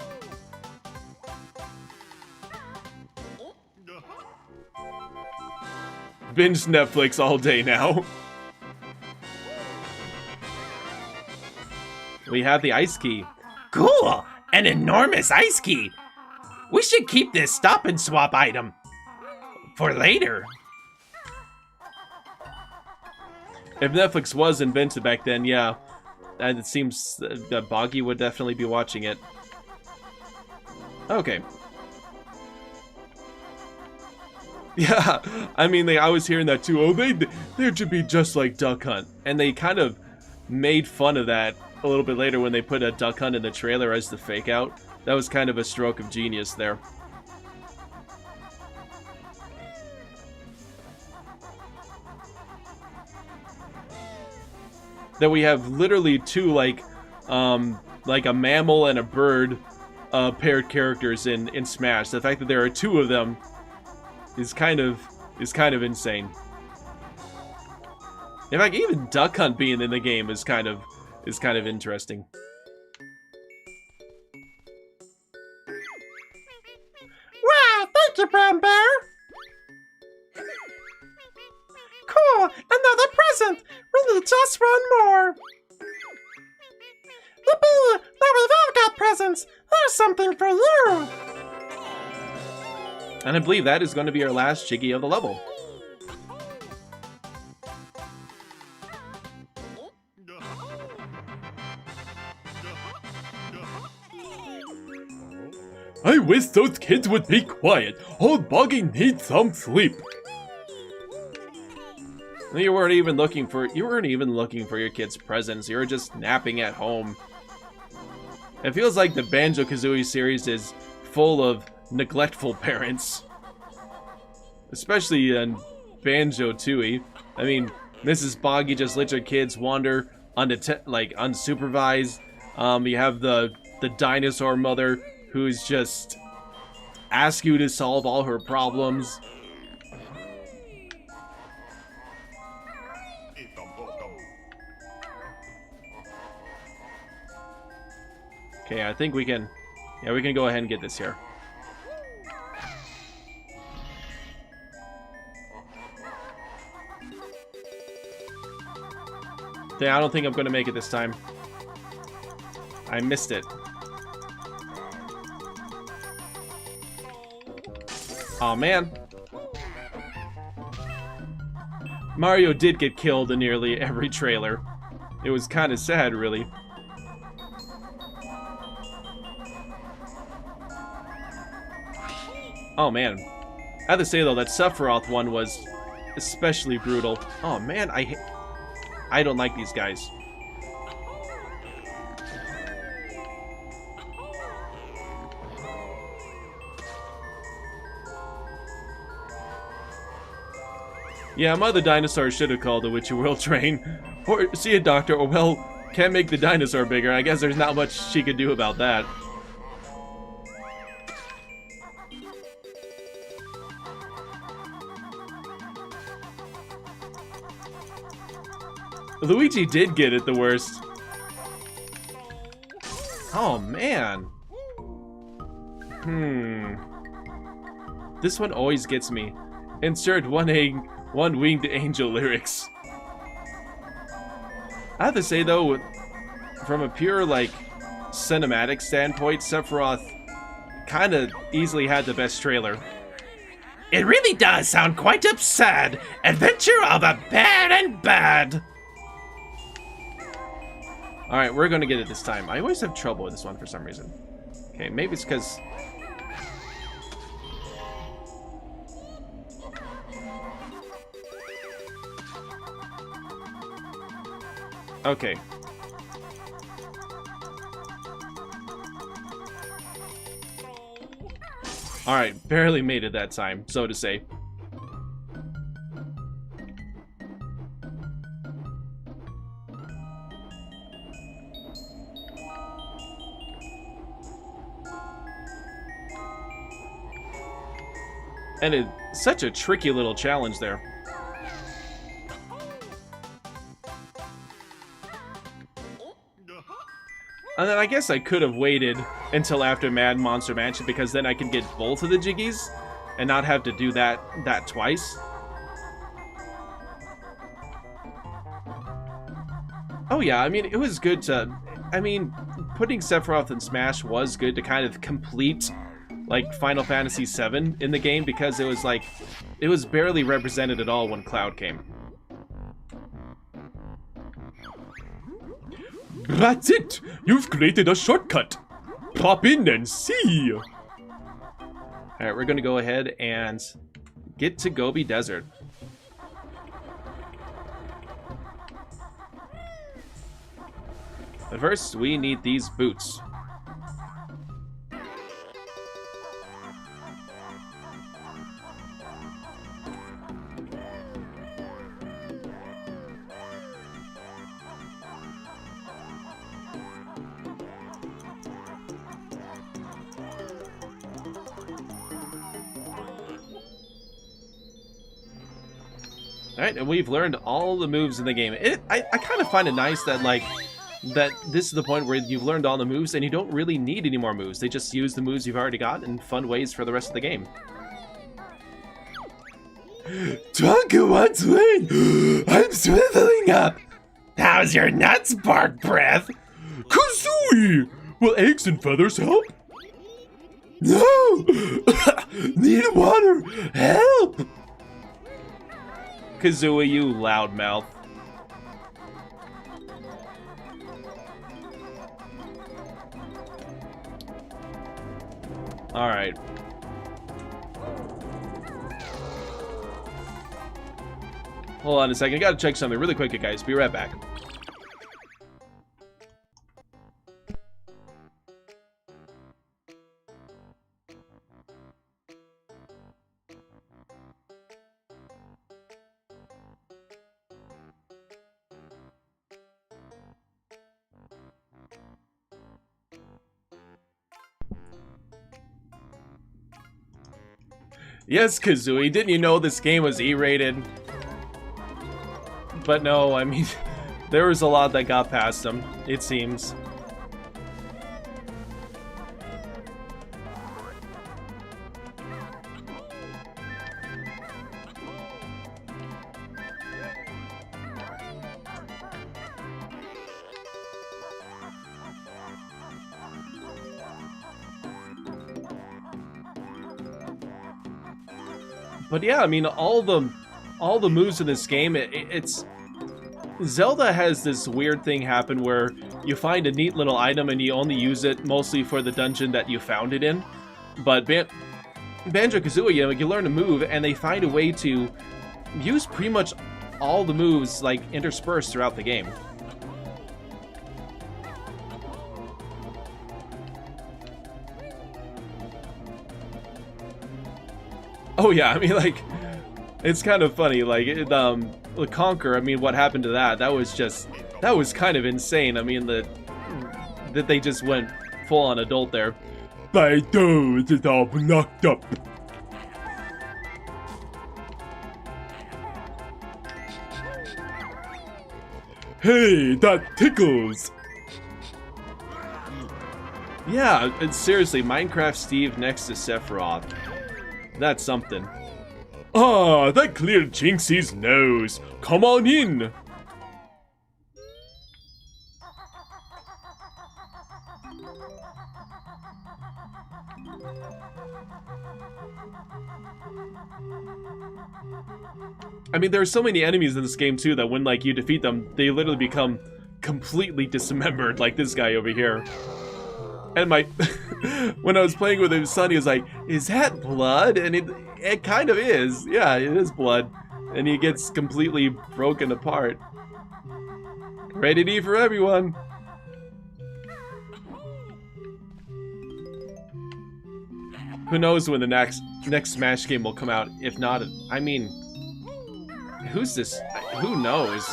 Binge Netflix all day now. We have the ice key. Cool! An enormous ice key! We should keep this stop and swap item for later. If Netflix was invented back then, yeah. And it seems that Boggy would definitely be watching it. Okay. Yeah, I mean, I was hearing that too. Oh, they should be just like Duck Hunt. And they kind of made fun of that a little bit later when they put a Duck Hunt in the trailer as the fake out. That was kind of a stroke of genius there. That we have literally two, like a mammal and a bird paired characters in Smash. The fact that there are two of them is kind of insane. In fact, even Duck Hunt being in the game is kind of interesting. Wow, thank you, Brown Bear. Cool, another present. We need just one more. Yippee! Now we've all got presents. There's something for you. And I believe that is going to be our last Jiggy of the level. I wish those kids would be quiet. Old Boggy needs some sleep. You weren't even looking for your kids' presents. You were just napping at home. It feels like the Banjo-Kazooie series is full of neglectful parents. Especially in Banjo-Tooie. I mean, Mrs. Boggy just lets her kids wander unsupervised. You have the dinosaur mother who's just ask you to solve all her problems. Okay, I think we can go ahead and get this here. Yeah, I don't think I'm gonna make it this time. I missed it. Aw, man. Mario did get killed in nearly every trailer. It was kind of sad, really. Oh man. I have to say though, that Sephiroth one was especially brutal. Oh man, I don't like these guys. Yeah, Mother Dinosaur should have called the Witchy World Train. Or see a doctor, or well, can't make the dinosaur bigger. I guess there's not much she could do about that. Luigi did get it the worst. Oh, man. This one always gets me. Insert one-winged angel lyrics. I have to say, though, from a pure, like, cinematic standpoint, Sephiroth kind of easily had the best trailer. It really does sound quite absurd. Adventure of a bad and bad. Alright, we're gonna get it this time. I always have trouble with this one for some reason. Okay, maybe it's because... Okay. Alright, barely made it that time, so to say. And it's such a tricky little challenge there. And then I guess I could have waited until after Mad Monster Mansion, because then I could get both of the Jiggies and not have to do that twice. Oh yeah, I mean, it was good to... I mean, putting Sephiroth in Smash was good to kind of complete, like, Final Fantasy VII in the game, because it was, like, it was barely represented at all when Cloud came. That's it! You've created a shortcut! Pop in and see! Alright, we're gonna go ahead and get to Gobi Desert. But first, we need these boots. Alright, and we've learned all the moves in the game. I kind of find it nice that, like, that this is the point where you've learned all the moves and you don't really need any more moves. They just use the moves you've already got in fun ways for the rest of the game. Tonka wants win! I'm swiveling up! How's your nuts bark breath? Kazooie! Will eggs and feathers help? No! Need water! Help! Kazooie, you loudmouth. Alright. Hold on a second, I gotta check something really quick, guys. Be right back. Yes, Kazooie, didn't you know this game was E-rated? But no, I mean, there was a lot that got past them, it seems. But yeah, I mean, all the moves in this game, it's... Zelda has this weird thing happen where you find a neat little item and you only use it mostly for the dungeon that you found it in. But Banjo-Kazooie, you learn a move, and they find a way to use pretty much all the moves, like, interspersed throughout the game. Oh yeah, I mean, like, it's kind of funny, like, the Conquer, I mean, what happened to that? That was kind of insane. I mean, that they just went full-on adult there. My toes is all knocked up. Hey, that tickles! Yeah, and seriously, Minecraft Steve next to Sephiroth. That's something. Ah, that cleared Jinxie's nose. Come on in. I mean, there are so many enemies in this game, too, that when, like, you defeat them, they literally become completely dismembered, like this guy over here. And my... when I was playing with his son, he was like, is that blood? And it kind of is. Yeah, it is blood. And he gets completely broken apart. Rated E for everyone. Who knows when the next Smash game will come out? If not, I mean... Who's this? Who knows?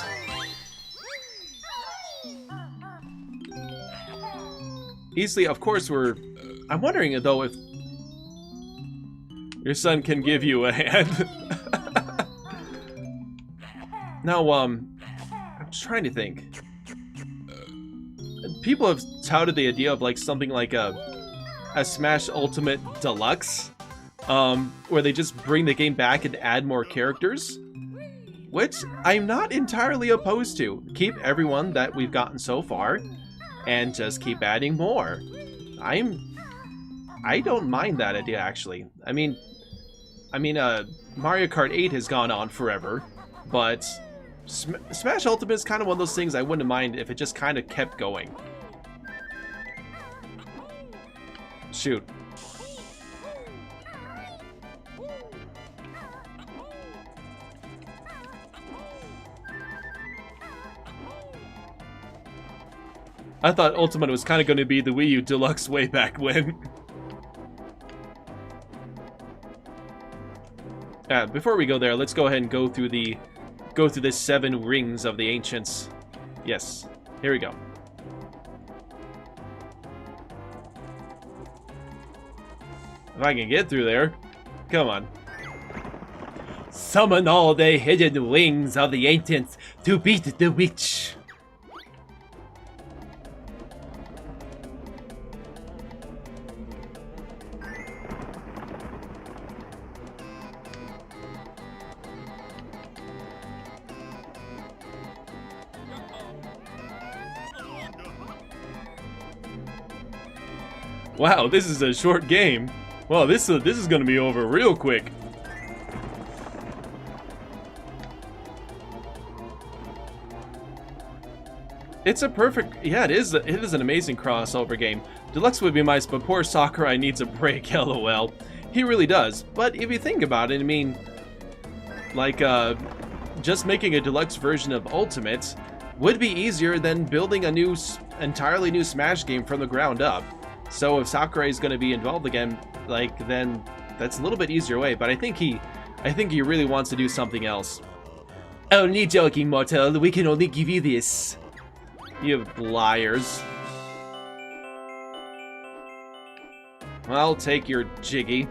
Easily, of course, I'm wondering, though, if your son can give you a hand. Now, I'm trying to think. People have touted the idea of, like, something like a Smash Ultimate Deluxe, where they just bring the game back and add more characters, which I'm not entirely opposed to. Keep everyone that we've gotten so far, and just keep adding more. I don't mind that idea, actually. I mean, Mario Kart 8 has gone on forever, but Smash Ultimate is kind of one of those things I wouldn't mind if it just kind of kept going. Shoot. I thought Ultimate was kind of going to be the Wii U Deluxe way back when. Before we go there, let's go ahead and go through the 7 rings of the ancients. Yes, here we go. If I can get through there, come on. Summon all the hidden wings of the ancients to beat the witch. Wow, this is a short game. Well, this is gonna be over real quick. It's a perfect, yeah, it is an amazing crossover game. Deluxe would be nice, but poor Sakurai needs a break, lol. He really does. But if you think about it, I mean, like, just making a deluxe version of Ultimate would be easier than building a entirely new Smash game from the ground up. So if Sakurai is going to be involved again, like, then that's a little bit easier way. But I think he really wants to do something else. Only joking, mortal. We can only give you this. You liars. I'll take your jiggy.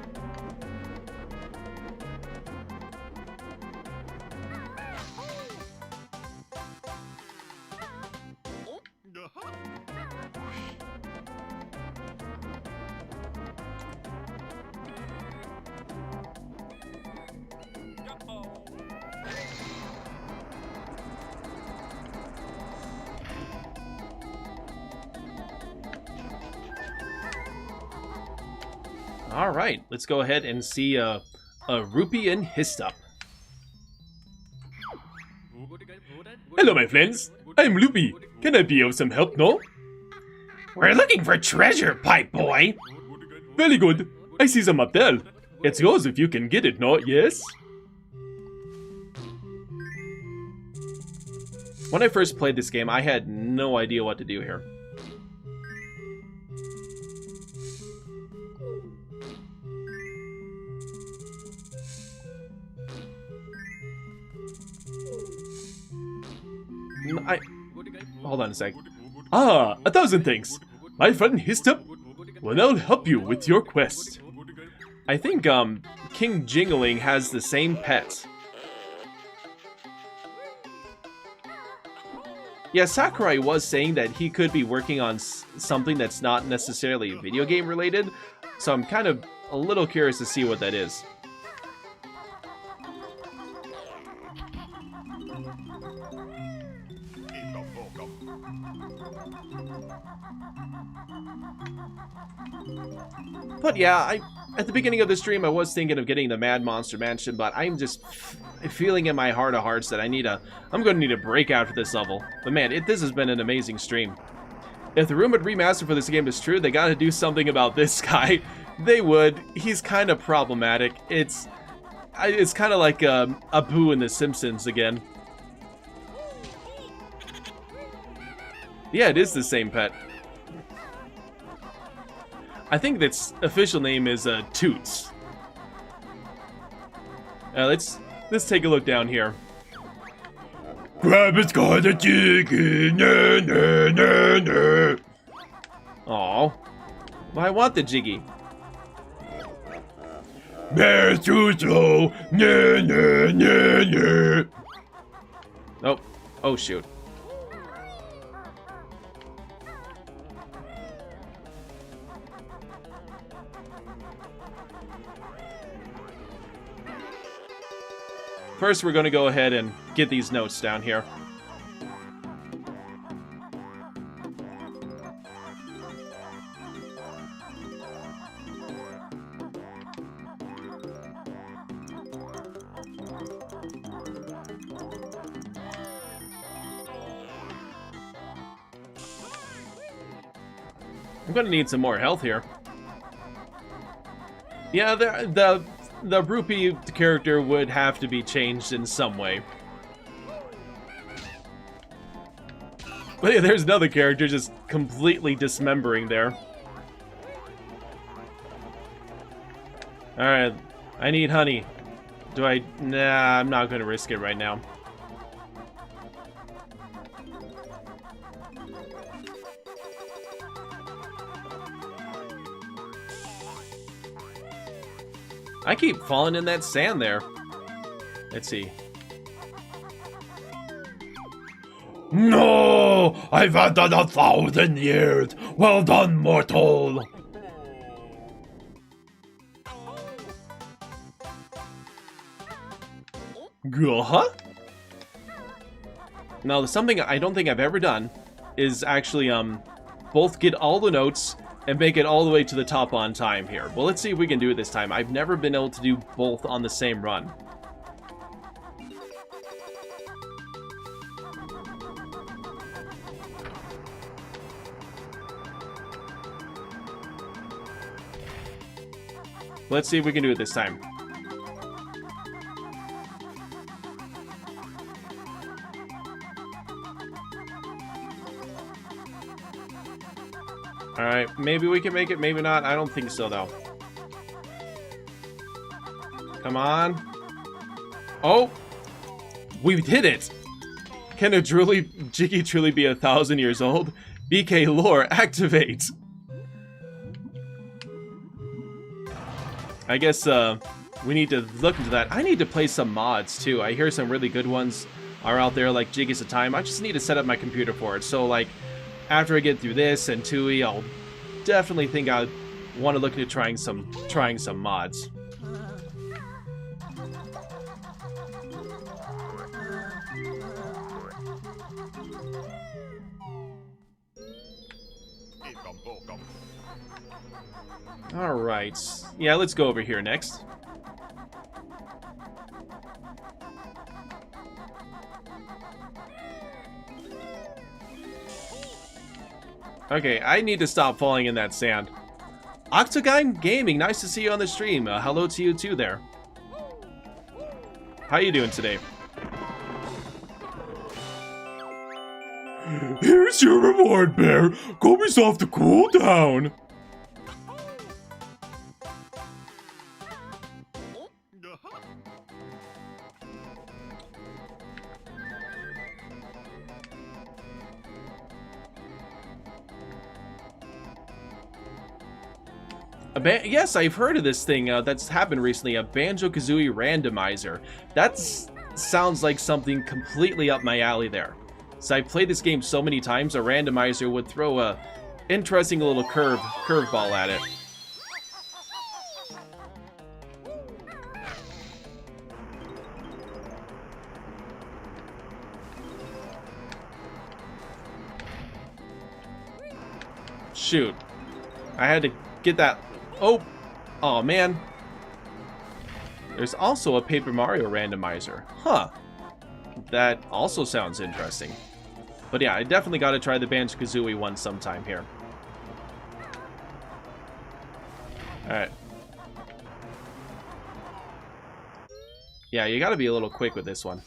Alright, let's go ahead and see a Rupee and Histup. Hello, my friends. I'm Loopy. Can I be of some help, no? We're looking for treasure, pipe boy. Very good. I see some up there. It's yours if you can get it, not yes? When I first played this game, I had no idea what to do here. Hold on a sec. Ah, 1,000 thanks. My friend Histop will now help you with your quest. I think, King Jingling has the same pet. Yeah, Sakurai was saying that he could be working on something that's not necessarily video game related, so I'm kind of a little curious to see what that is. But yeah, at the beginning of the stream I was thinking of getting the Mad Monster Mansion, but I'm just feeling in my heart of hearts that I'm going to need a break after this level. But man, this has been an amazing stream. If the rumored remaster for this game is true, they gotta do something about this guy. They would. He's kind of problematic. It's kind of like Abu in The Simpsons again. Yeah, it is the same pet. I think its official name is Toots. Let's take a look down here. Grab got a jiggy, na na na na. Aw. Well, I want the Jiggy. Bear too slow, na na na na. Oh, oh shoot. First, we're going to go ahead and get these notes down here. I'm going to need some more health here. Yeah, the Rupee character would have to be changed in some way. But yeah, there's another character just completely dismembering there. Alright, I need honey. Nah, I'm not gonna risk it right now. I keep falling in that sand there. Let's see. No! I've had done 1,000 years! Well done, mortal! Huh? Now, something I don't think I've ever done is actually, both get all the notes and make it all the way to the top on time here. Well, let's see if we can do it this time. I've never been able to do both on the same run. Let's see if we can do it this time. Alright, maybe we can make it, maybe not. I don't think so, though. Come on. Oh! We did it! Can a Jiggy truly be 1,000 years old? BK lore, activate! I guess, we need to look into that. I need to play some mods, too. I hear some really good ones are out there, like Jiggy's a Time. I just need to set up my computer for it. So, like, after I get through this and Tui, I'll definitely think I want to look into trying some mods. All right, yeah, let's go over here next. Okay, I need to stop falling in that sand. Octagon Gaming, nice to see you on the stream. Hello to you too there. How you doing today? Here's your reward, Bear. Gobi's off to cool down. Yes, I've heard of this thing that's happened recently, a Banjo-Kazooie randomizer. That sounds like something completely up my alley there. So I've played this game so many times, a randomizer would throw a interesting little curveball at it. Shoot. I had to get that. Oh man. There's also a Paper Mario randomizer. Huh. That also sounds interesting. But yeah, I definitely got to try the Banjo-Kazooie one sometime here. Alright. Yeah, you got to be a little quick with this one.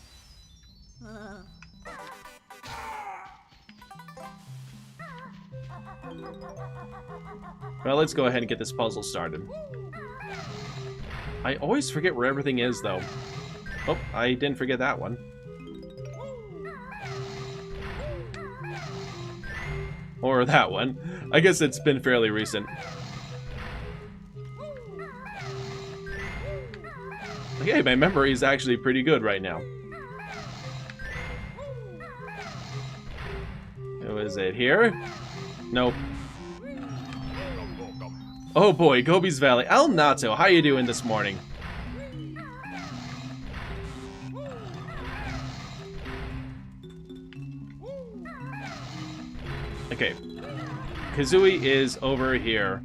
Well, let's go ahead and get this puzzle started. I always forget where everything is, though. Oh, I didn't forget that one. Or that one. I guess it's been fairly recent. Okay, my memory is actually pretty good right now. Was it here? Nope. Oh boy, Gobi's Valley. ElNatoo, how you doing this morning? Okay. Kazooie is over here.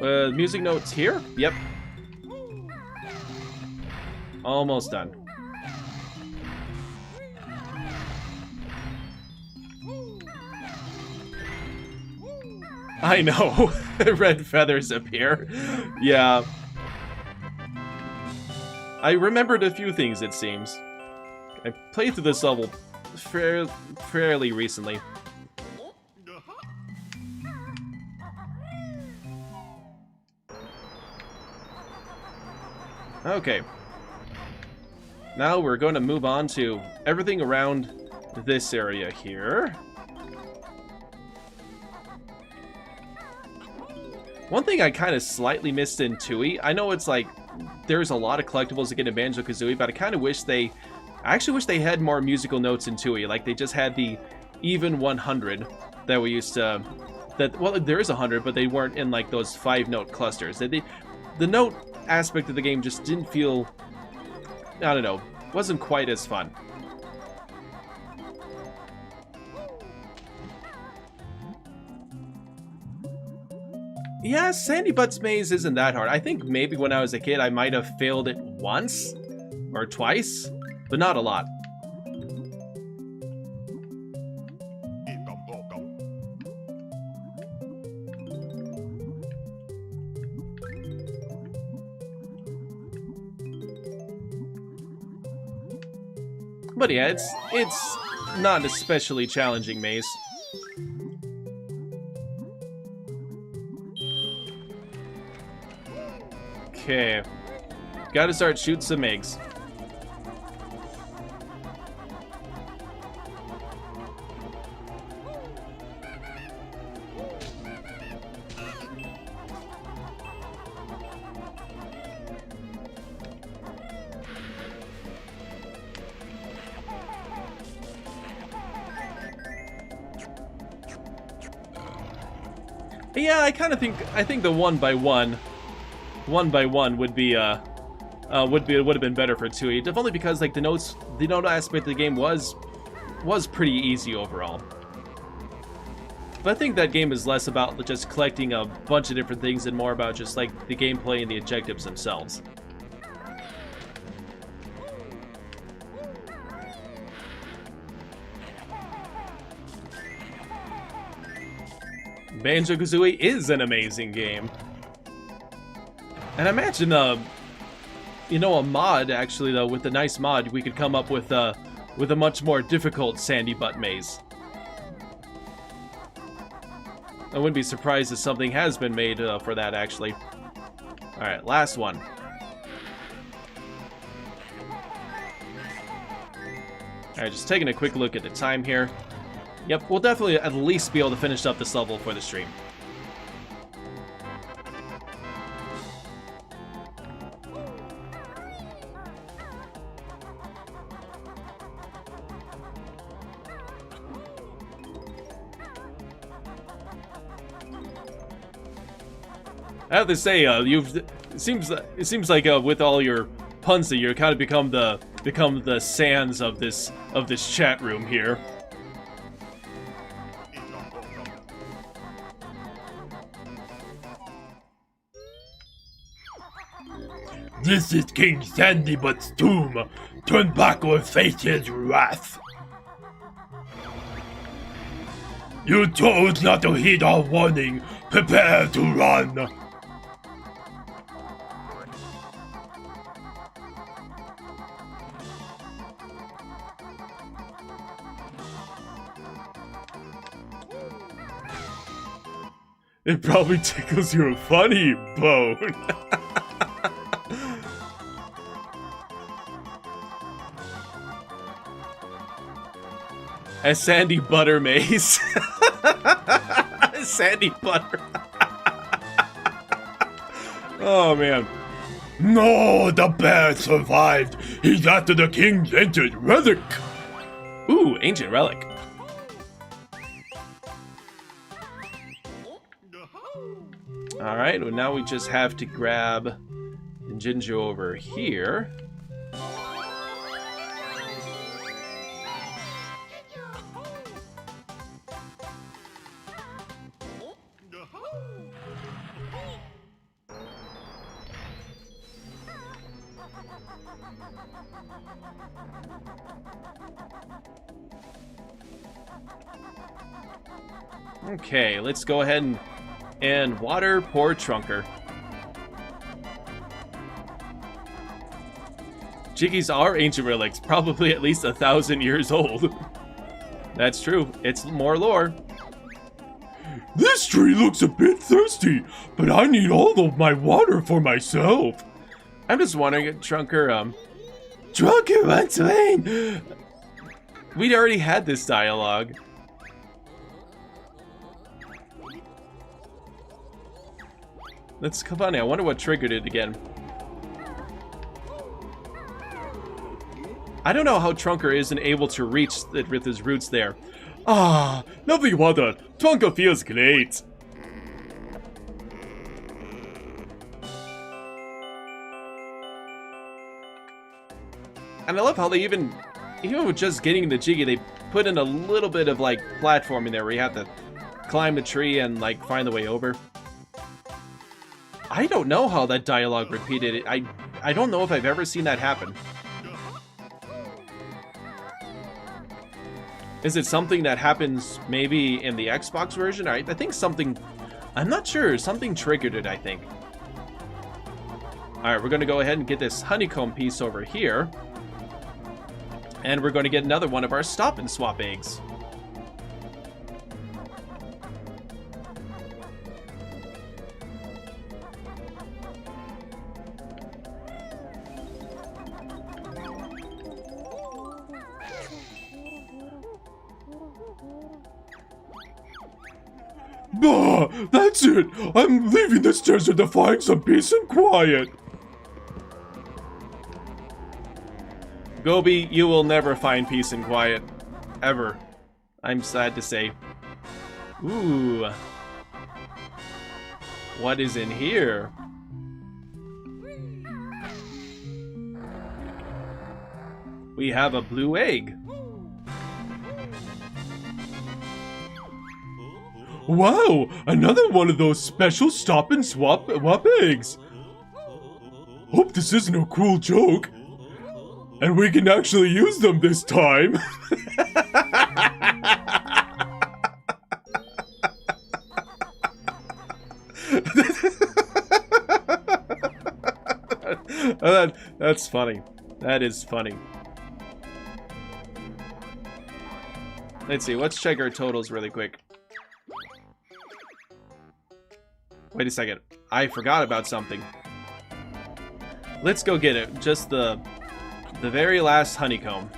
Music notes here? Yep. Almost done. I know. Red feathers appear. Yeah. I remembered a few things, it seems. I played through this level fairly recently. Okay. Now we're going to move on to everything around this area here. One thing I kind of slightly missed in Tooie, I know it's like, there's a lot of collectibles to get in Banjo-Kazooie, but I kind of wish I actually wish they had more musical notes in Tooie. Like, they just had the even 100 that we used to, well, there is 100, but they weren't in, like, those 5-note clusters. The note aspect of the game just didn't feel, I don't know, wasn't quite as fun. Yeah, Sandy Butt's Maze isn't that hard. I think maybe when I was a kid I might have failed it once or twice, but not a lot. But yeah, it's not an especially challenging maze. Okay. Gotta start shooting some eggs. Yeah, I think the one by one would be would have been better for Tooie. If only because like the note aspect of the game was pretty easy overall. But I think that game is less about just collecting a bunch of different things and more about just like the gameplay and the objectives themselves. Banjo-Kazooie is an amazing game. And I imagine, you know, a mod, actually, though, with a nice mod, we could come up with a much more difficult Sandy Butt maze. I wouldn't be surprised if something has been made for that, actually. Alright, last one. Alright, just taking a quick look at the time here. Yep, we'll definitely at least be able to finish up this level for the stream. I have to say, it seems like with all your puns that you kind of become the Sans of this chat room here. This is King Sandybutt's tomb. Turn back or face his wrath. You chose not to heed our warning. Prepare to run. It probably tickles your funny bone. A Sandy Butter maze. Sandy Butter. Oh, man. No, the bear survived. He's after the king's ancient relic. Ooh, ancient relic. Alright, well now we just have to grab Jinjo over here. Okay, let's go ahead and water poor Trunker. Jiggies are ancient relics, probably at least 1,000 years old. That's true, it's more lore. This tree looks a bit thirsty, but I need all of my water for myself. I'm just wondering, Trunker, Trunker runs away. we'd already had this dialogue. That's funny, I wonder what triggered it again. I don't know how Trunker isn't able to reach it with his roots there. Ah, lovely water. Trunker feels great. And I love how they even with just getting the Jiggy, they put in a little bit of, like, platforming there where you have to climb the tree and, like, find the way over. I don't know how that dialogue repeated it. I don't know if I've ever seen that happen. Is it something that happens maybe in the Xbox version? I think something... I'm not sure. Something triggered it, I think. Alright, we're going to go ahead and get this honeycomb piece over here. And we're going to get another one of our stop and swap eggs. Bah, that's it. I'm leaving this desert to find some peace and quiet. Gobi, you will never find peace and quiet. Ever. I'm sad to say. Ooh. What is in here? We have a blue egg. Wow, another one of those special stop and swap eggs. Hope this isn't a cruel joke. And we can actually use them this time. That's funny. That is funny. Let's see. Let's check our totals really quick. Wait a second. I forgot about something. Let's go get it. Just the very last honeycomb.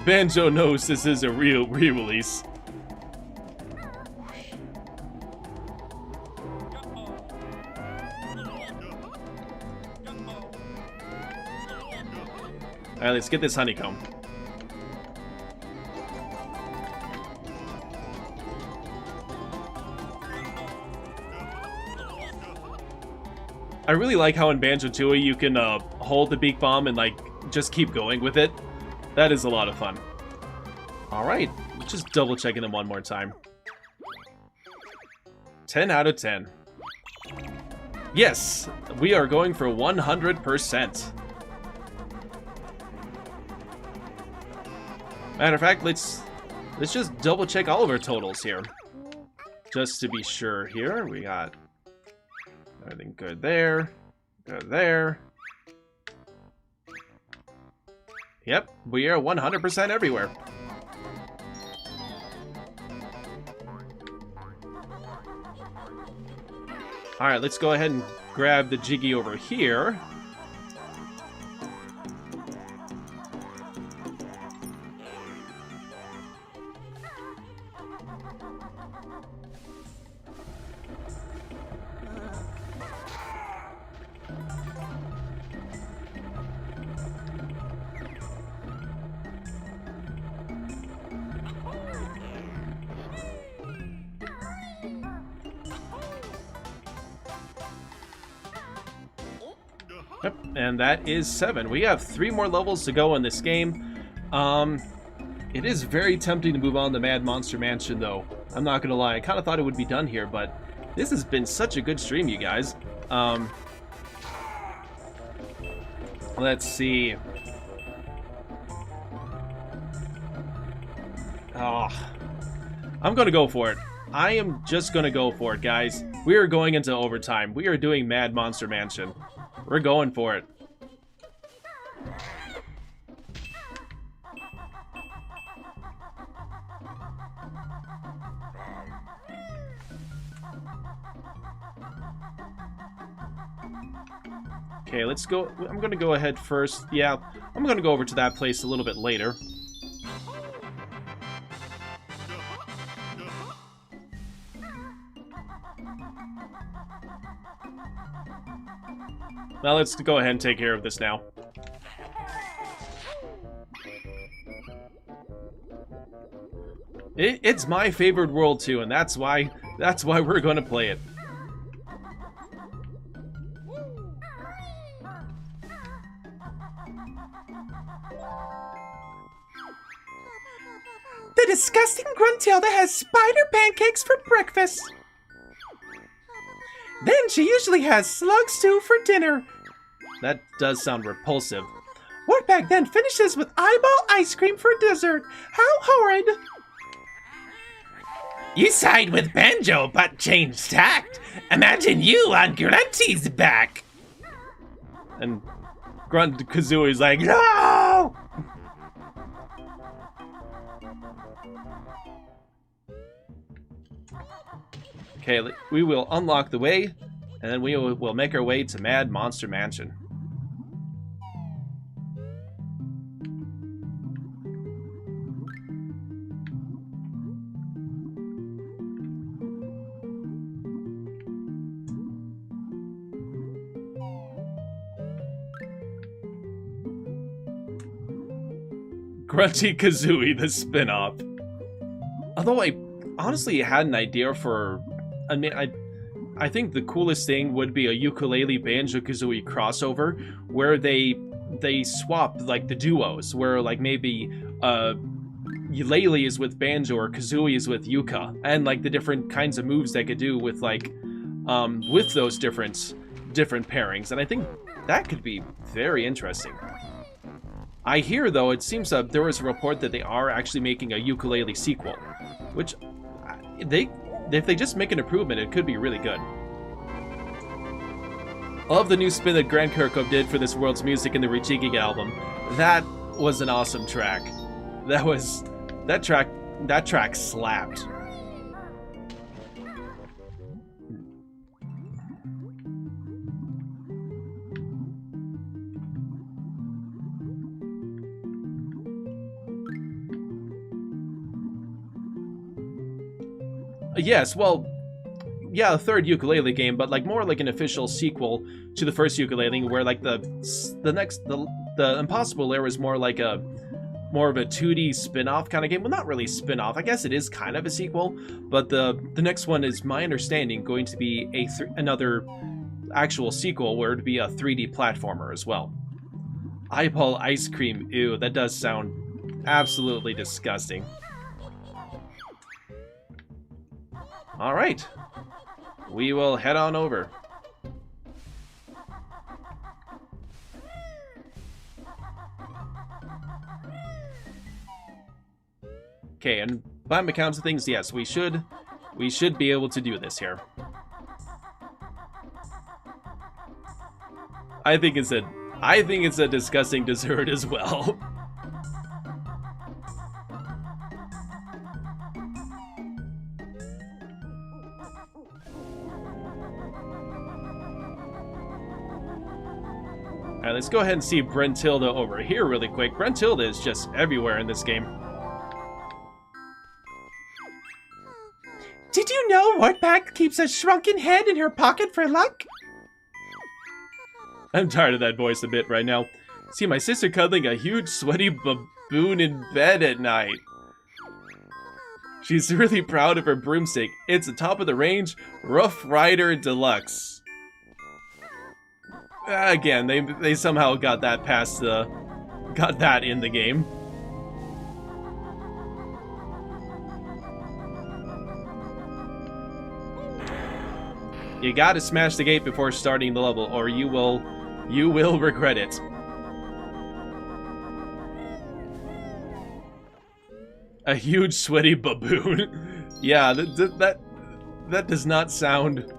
Banjo knows this is a real re-release. Alright, let's get this honeycomb. I really like how in Banjo-Tooie you can hold the beak bomb and like just keep going with it. That is a lot of fun. Alright, just double checking them one more time. 10 out of 10. Yes, we are going for 100%. Matter of fact, let's just double check all of our totals here. Just to be sure here. We got everything good there. Good there. Yep, we are 100% everywhere. Alright, let's go ahead and grab the Jiggy over here. Yep, and that is 7. We have 3 more levels to go in this game. It is very tempting to move on to Mad Monster Mansion, though. I'm not gonna lie, I kind of thought it would be done here, but this has been such a good stream, you guys. Let's see. Oh, I'm gonna go for it. I am just gonna go for it, guys. We are going into overtime. We are doing Mad Monster Mansion. We're going for it. Okay, let's go. I'm gonna go ahead first. Yeah, I'm gonna go over to that place a little bit later. Now let's go ahead and take care of this now. It's my favorite world too, and that's why we're going to play it. The disgusting Gruntilda has spider pancakes for breakfast. Then she usually has slug stew for dinner. That does sound repulsive. Wartbag then finishes with eyeball ice cream for dessert. How horrid! You side with Banjo, but changed tact. Imagine you on Grunty's back. And Kazooie's like, no! Okay, we will unlock the way, and then we will make our way to Mad Monster Mansion. Grunty Kazooie, the spin-off. Although I honestly had an idea for... I mean, I think the coolest thing would be a ukulele Banjo-Kazooie crossover where they swap like the duos, where like maybe Ukulele is with Banjo or Kazooie is with Yuka, and like the different kinds of moves they could do with like with those different pairings, and I think that could be very interesting. I hear though it seems that there was a report that they are actually making a ukulele sequel, which if they just make an improvement, it could be really good. Love the new spin that Grant Kirkhope did for this world's music in the Rejigging album. That was an awesome track. That track slapped. Yes, well, yeah, a third ukulele game, but like more like an official sequel to the first ukulele, where like the Impossible Lair is more like more of a 2D spin-off kind of game. Well, not really spin-off. I guess it is kind of a sequel, but the next one is, my understanding, going to be another actual sequel where it'd be a 3D platformer as well. Eyeball ice cream. Ew, that does sound absolutely disgusting. All right. We will head on over. Okay, and by my counts of things, yes, we should be able to do this here. I think it's a disgusting dessert as well. Alright, let's go ahead and see Brentilda over here really quick. Brentilda is just everywhere in this game. Did you know Wartback keeps a shrunken head in her pocket for luck? I'm tired of that voice a bit right now. See my sister cuddling a huge sweaty baboon in bed at night. She's really proud of her broomstick. It's the top of the range Rough Rider Deluxe. Again, they somehow got that past got that in the game. You gotta smash the gate before starting the level, or you will regret it. A huge sweaty baboon. Yeah, that does not sound.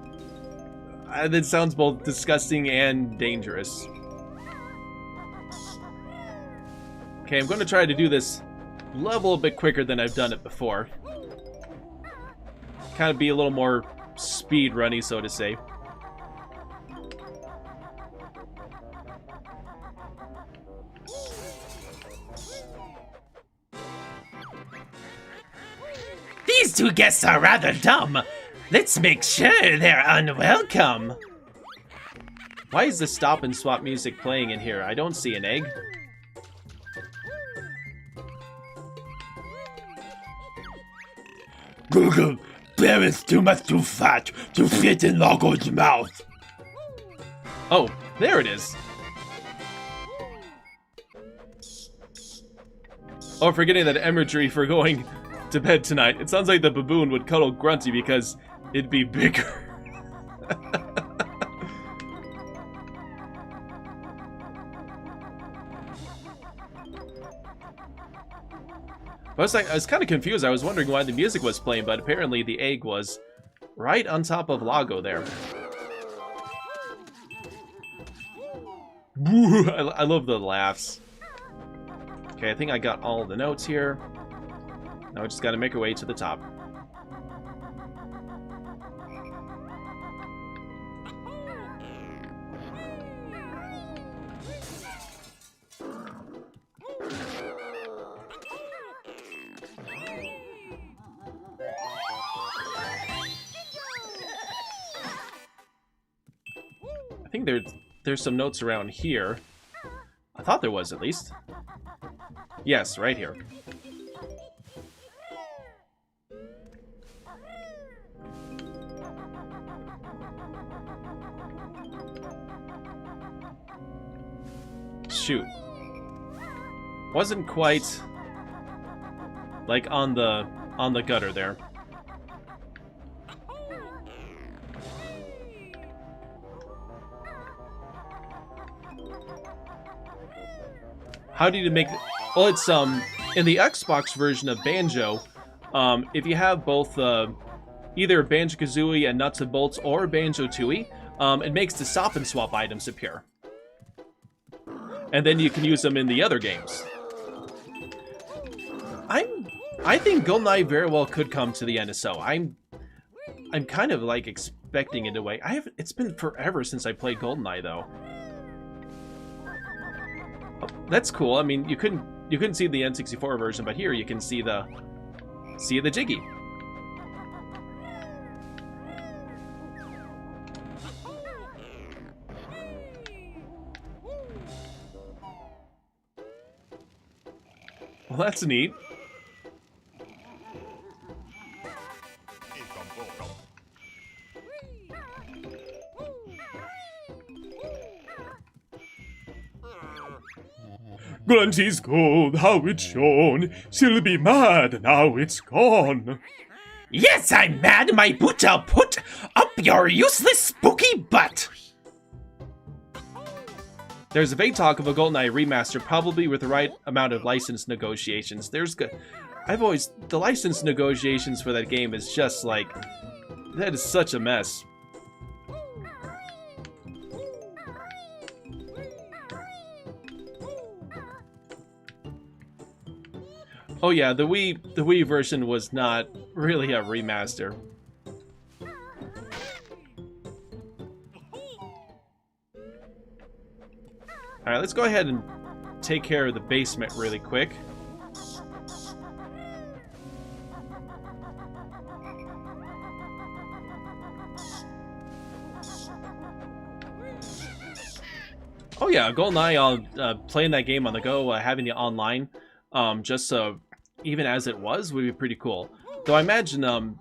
That sounds both disgusting and dangerous. Okay, I'm going to try to do this level a bit quicker than I've done it before. Kind of be a little more speed runny, so to say. These two guests are rather dumb. Let's make sure they're unwelcome. Why is the stop and swap music playing in here? I don't see an egg. Google, bear is too much too fat to fit in Logo's mouth. Oh, there it is. Oh, forgetting that imagery for going to bed tonight. It sounds like the baboon would cuddle Grunty because it'd be bigger. I was kind of confused. I was wondering why the music was playing, but apparently the egg was right on top of Lago there. I love the laughs. Okay, I think I got all the notes here. Now we just gotta make our way to the top. I think there's some notes around here. I thought there was, at least. Yes, right here. Shoot. Wasn't quite like on the gutter there. How do you make... Well, it's, in the Xbox version of Banjo, if you have both, either Banjo-Kazooie and Nuts and Bolts or Banjo-Tooie, it makes the stop and swap items appear. And then you can use them in the other games. I think GoldenEye very well could come to the NSO. I'm kind of like expecting it away. It's been forever since I played GoldenEye though. Oh, that's cool. I mean, you couldn't see the N64 version, but here you can see the Jiggy. Well, that's neat. Grunty's gold, how it shone. She'll be mad now it's gone. Yes, I'm mad. My boot I'll put up your useless spooky butt. There's a vague talk of a GoldenEye remaster, probably with the right amount of license negotiations. The license negotiations for that game is just like, that is such a mess. Oh yeah, the Wii version was not really a remaster. Alright, let's go ahead and take care of the basement really quick. Oh yeah, GoldenEye, playing that game on the go, having it online, just even as it was, would be pretty cool. Though I imagine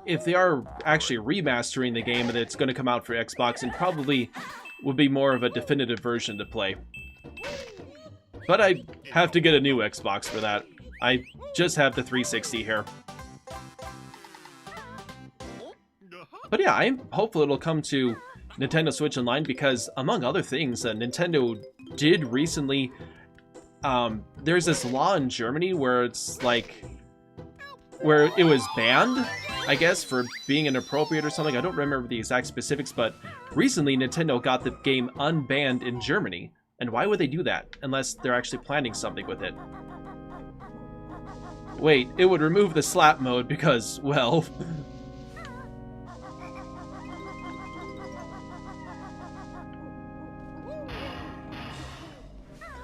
if they are actually remastering the game and it's going to come out for Xbox, and probably would be more of a definitive version to play. But I have to get a new Xbox for that. I just have the 360 here. But yeah, I'm hopeful it'll come to Nintendo Switch Online because, among other things, Nintendo did recently... there's this law in Germany where it's like... where it was banned, I guess, for being inappropriate or something. I don't remember the exact specifics, but recently Nintendo got the game unbanned in Germany. And why would they do that? Unless they're actually planning something with it. Wait, it would remove the slap mode because, well...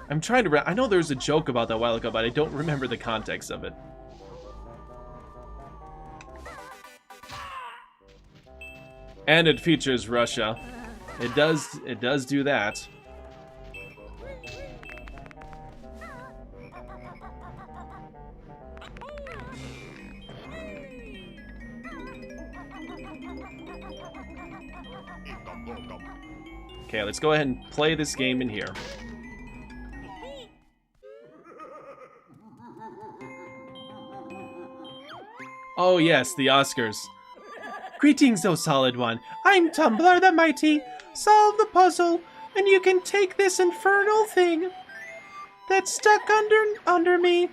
I'm trying to... I know there was a joke about that a while ago, but I don't remember the context of it. And it features Russia. It does do that. Okay, let's go ahead and play this game in here. Oh yes, the Oscars. Greetings, O Solid One. I'm Tumbler the Mighty. Solve the puzzle, and you can take this infernal thing that's stuck under me.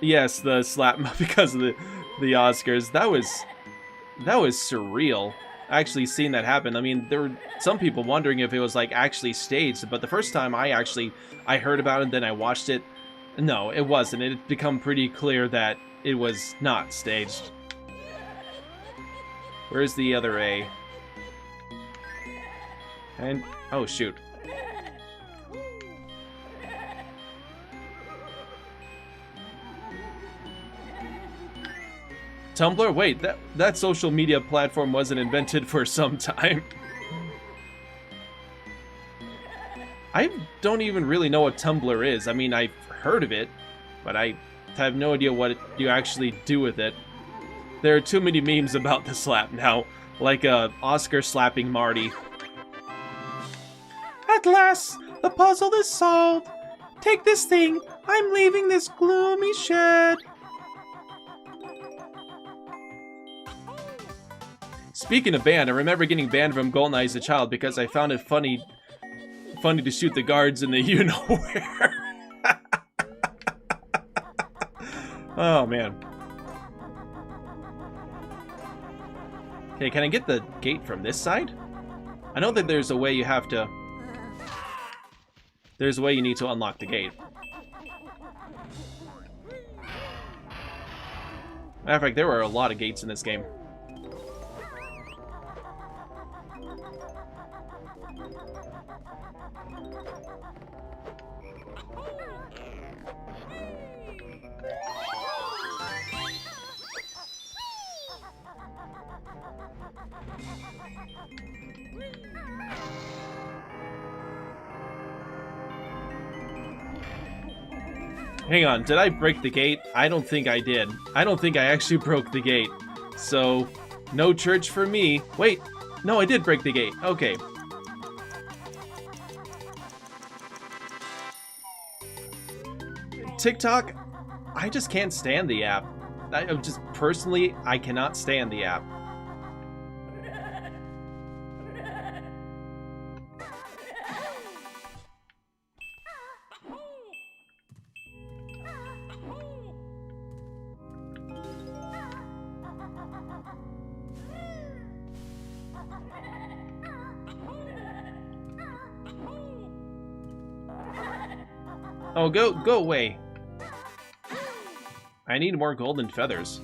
Yes, the slap because of the Oscars. That was surreal. Actually seeing that happen. I mean, there were some people wondering if it was like actually staged, but the first time I heard about it and then I watched it, no, it wasn't. It had become pretty clear that it was not staged. Where's the other A? And oh shoot. Tumblr? Wait, that social media platform wasn't invented for some time. I don't even really know what Tumblr is. I mean, I've heard of it, but I have no idea what you actually do with it. There are too many memes about the slap now, like Oscar slapping Marty. At last, the puzzle is solved. Take this thing. I'm leaving this gloomy shed. Speaking of banned, I remember getting banned from GoldenEye as a child because I found it funny to shoot the guards in the you-know-where. Oh, man. Okay, can I get the gate from this side? I know that there's a way you have to... There's a way you need to unlock the gate. Matter of fact, there were a lot of gates in this game. Hang on, did I break the gate? I don't think I did. I don't think I actually broke the gate. So, no church for me. Wait, no, I did break the gate. Okay. TikTok, I just can't stand the app. Personally, I cannot stand the app. Oh, go away. I need more golden feathers.